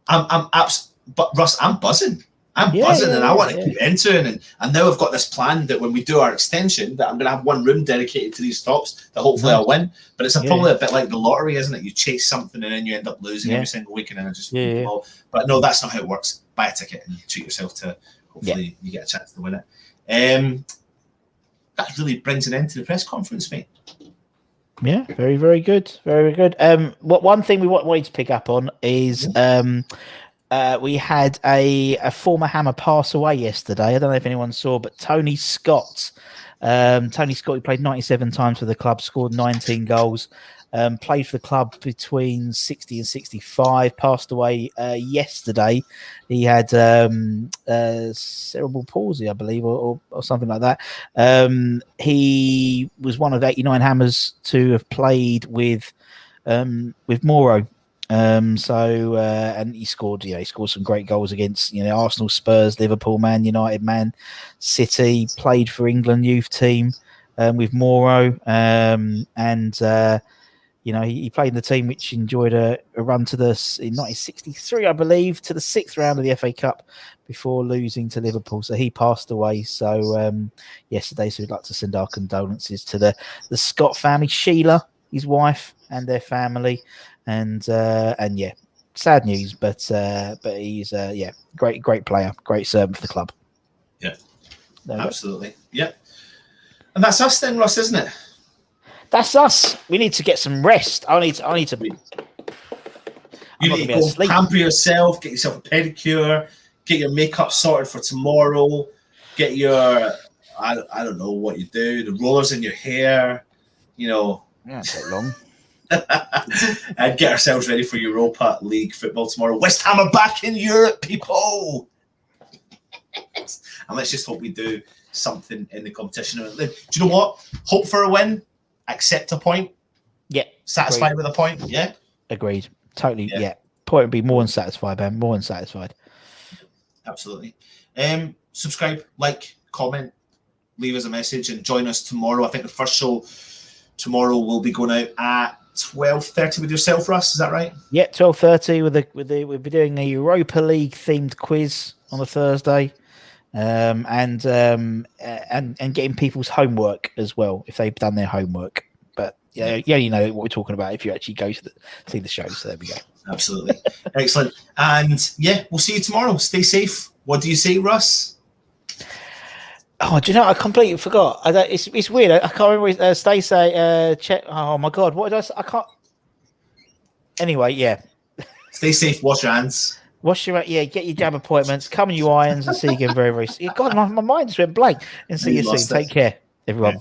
[SPEAKER 1] but Russ, I'm buzzing. I'm buzzing, and I want to keep entering. And now I've got this plan that when we do our extension, that I'm going to have one room dedicated to these tops. That hopefully I'll win. But it's probably a bit like the lottery, isn't it? You chase something and then you end up losing every single week, and then I just But no, that's not how it works. Buy a ticket and treat yourself to. Hopefully, you get a chance to win it. That really brings an end to the press conference, mate.
[SPEAKER 2] Yeah, very, very good. Very, very good. One thing we wanted to pick up on is we had a former Hammer pass away yesterday. I don't know if anyone saw, but Tony Scott. Tony Scott, he played 97 times for the club, scored 19 goals, played for the club between 60 and 65, passed away yesterday. He had cerebral palsy, I believe, or something like that. He was one of 89 Hammers to have played with Moro. And he scored some great goals against, Arsenal, Spurs, Liverpool, Man United, Man City, played for England youth team, with Moro. He played in the team which enjoyed a run in 1963, I believe, to the 6th round of the FA Cup before losing to Liverpool. So he passed away. So yesterday, so we'd like to send our condolences to the Scott family, Sheila, his wife, and their family. And sad news, but he's great player, great servant for the club.
[SPEAKER 1] Yeah, absolutely. Yeah, and that's us then, Ross, isn't it?
[SPEAKER 2] That's us. We need to get some rest. I need to.
[SPEAKER 1] You need to go pamper yourself, get yourself a pedicure, get your makeup sorted for tomorrow, get your I don't know what you do, the rollers in your hair,
[SPEAKER 2] Yeah, it's a bit long.
[SPEAKER 1] And get ourselves ready for Europa League football tomorrow. West Ham are back in Europe, people. And let's just hope we do something in the competition. Do you know what? Hope for a win. Accept a point.
[SPEAKER 2] Yeah.
[SPEAKER 1] Satisfied with a point. Yeah.
[SPEAKER 2] Agreed. Totally. Yeah. Point would be more than satisfied, Ben. More than satisfied.
[SPEAKER 1] Absolutely. Subscribe, like, comment, leave us a message, and join us tomorrow. I think the first show tomorrow will be going out at 12:30 with yourself, Russ. Is that right? Yeah,
[SPEAKER 2] 12:30 we'll be doing a Europa League themed quiz on a Thursday, and getting people's homework as well if they've done their homework. But you know what we're talking about if you actually go to see the show. So there we go.
[SPEAKER 1] Absolutely. Excellent. And we'll see you tomorrow. Stay safe. What do you say, Russ?
[SPEAKER 2] Oh, do you know? I completely forgot. It's weird. I can't remember. Stay check. Oh my God, what did I say? I can't. Anyway,
[SPEAKER 1] Stay safe. Wash your hands.
[SPEAKER 2] Get your jab appointments. Come in your irons and see you again very, very soon. God, my mind just went blank. And see you soon. Take care, everyone.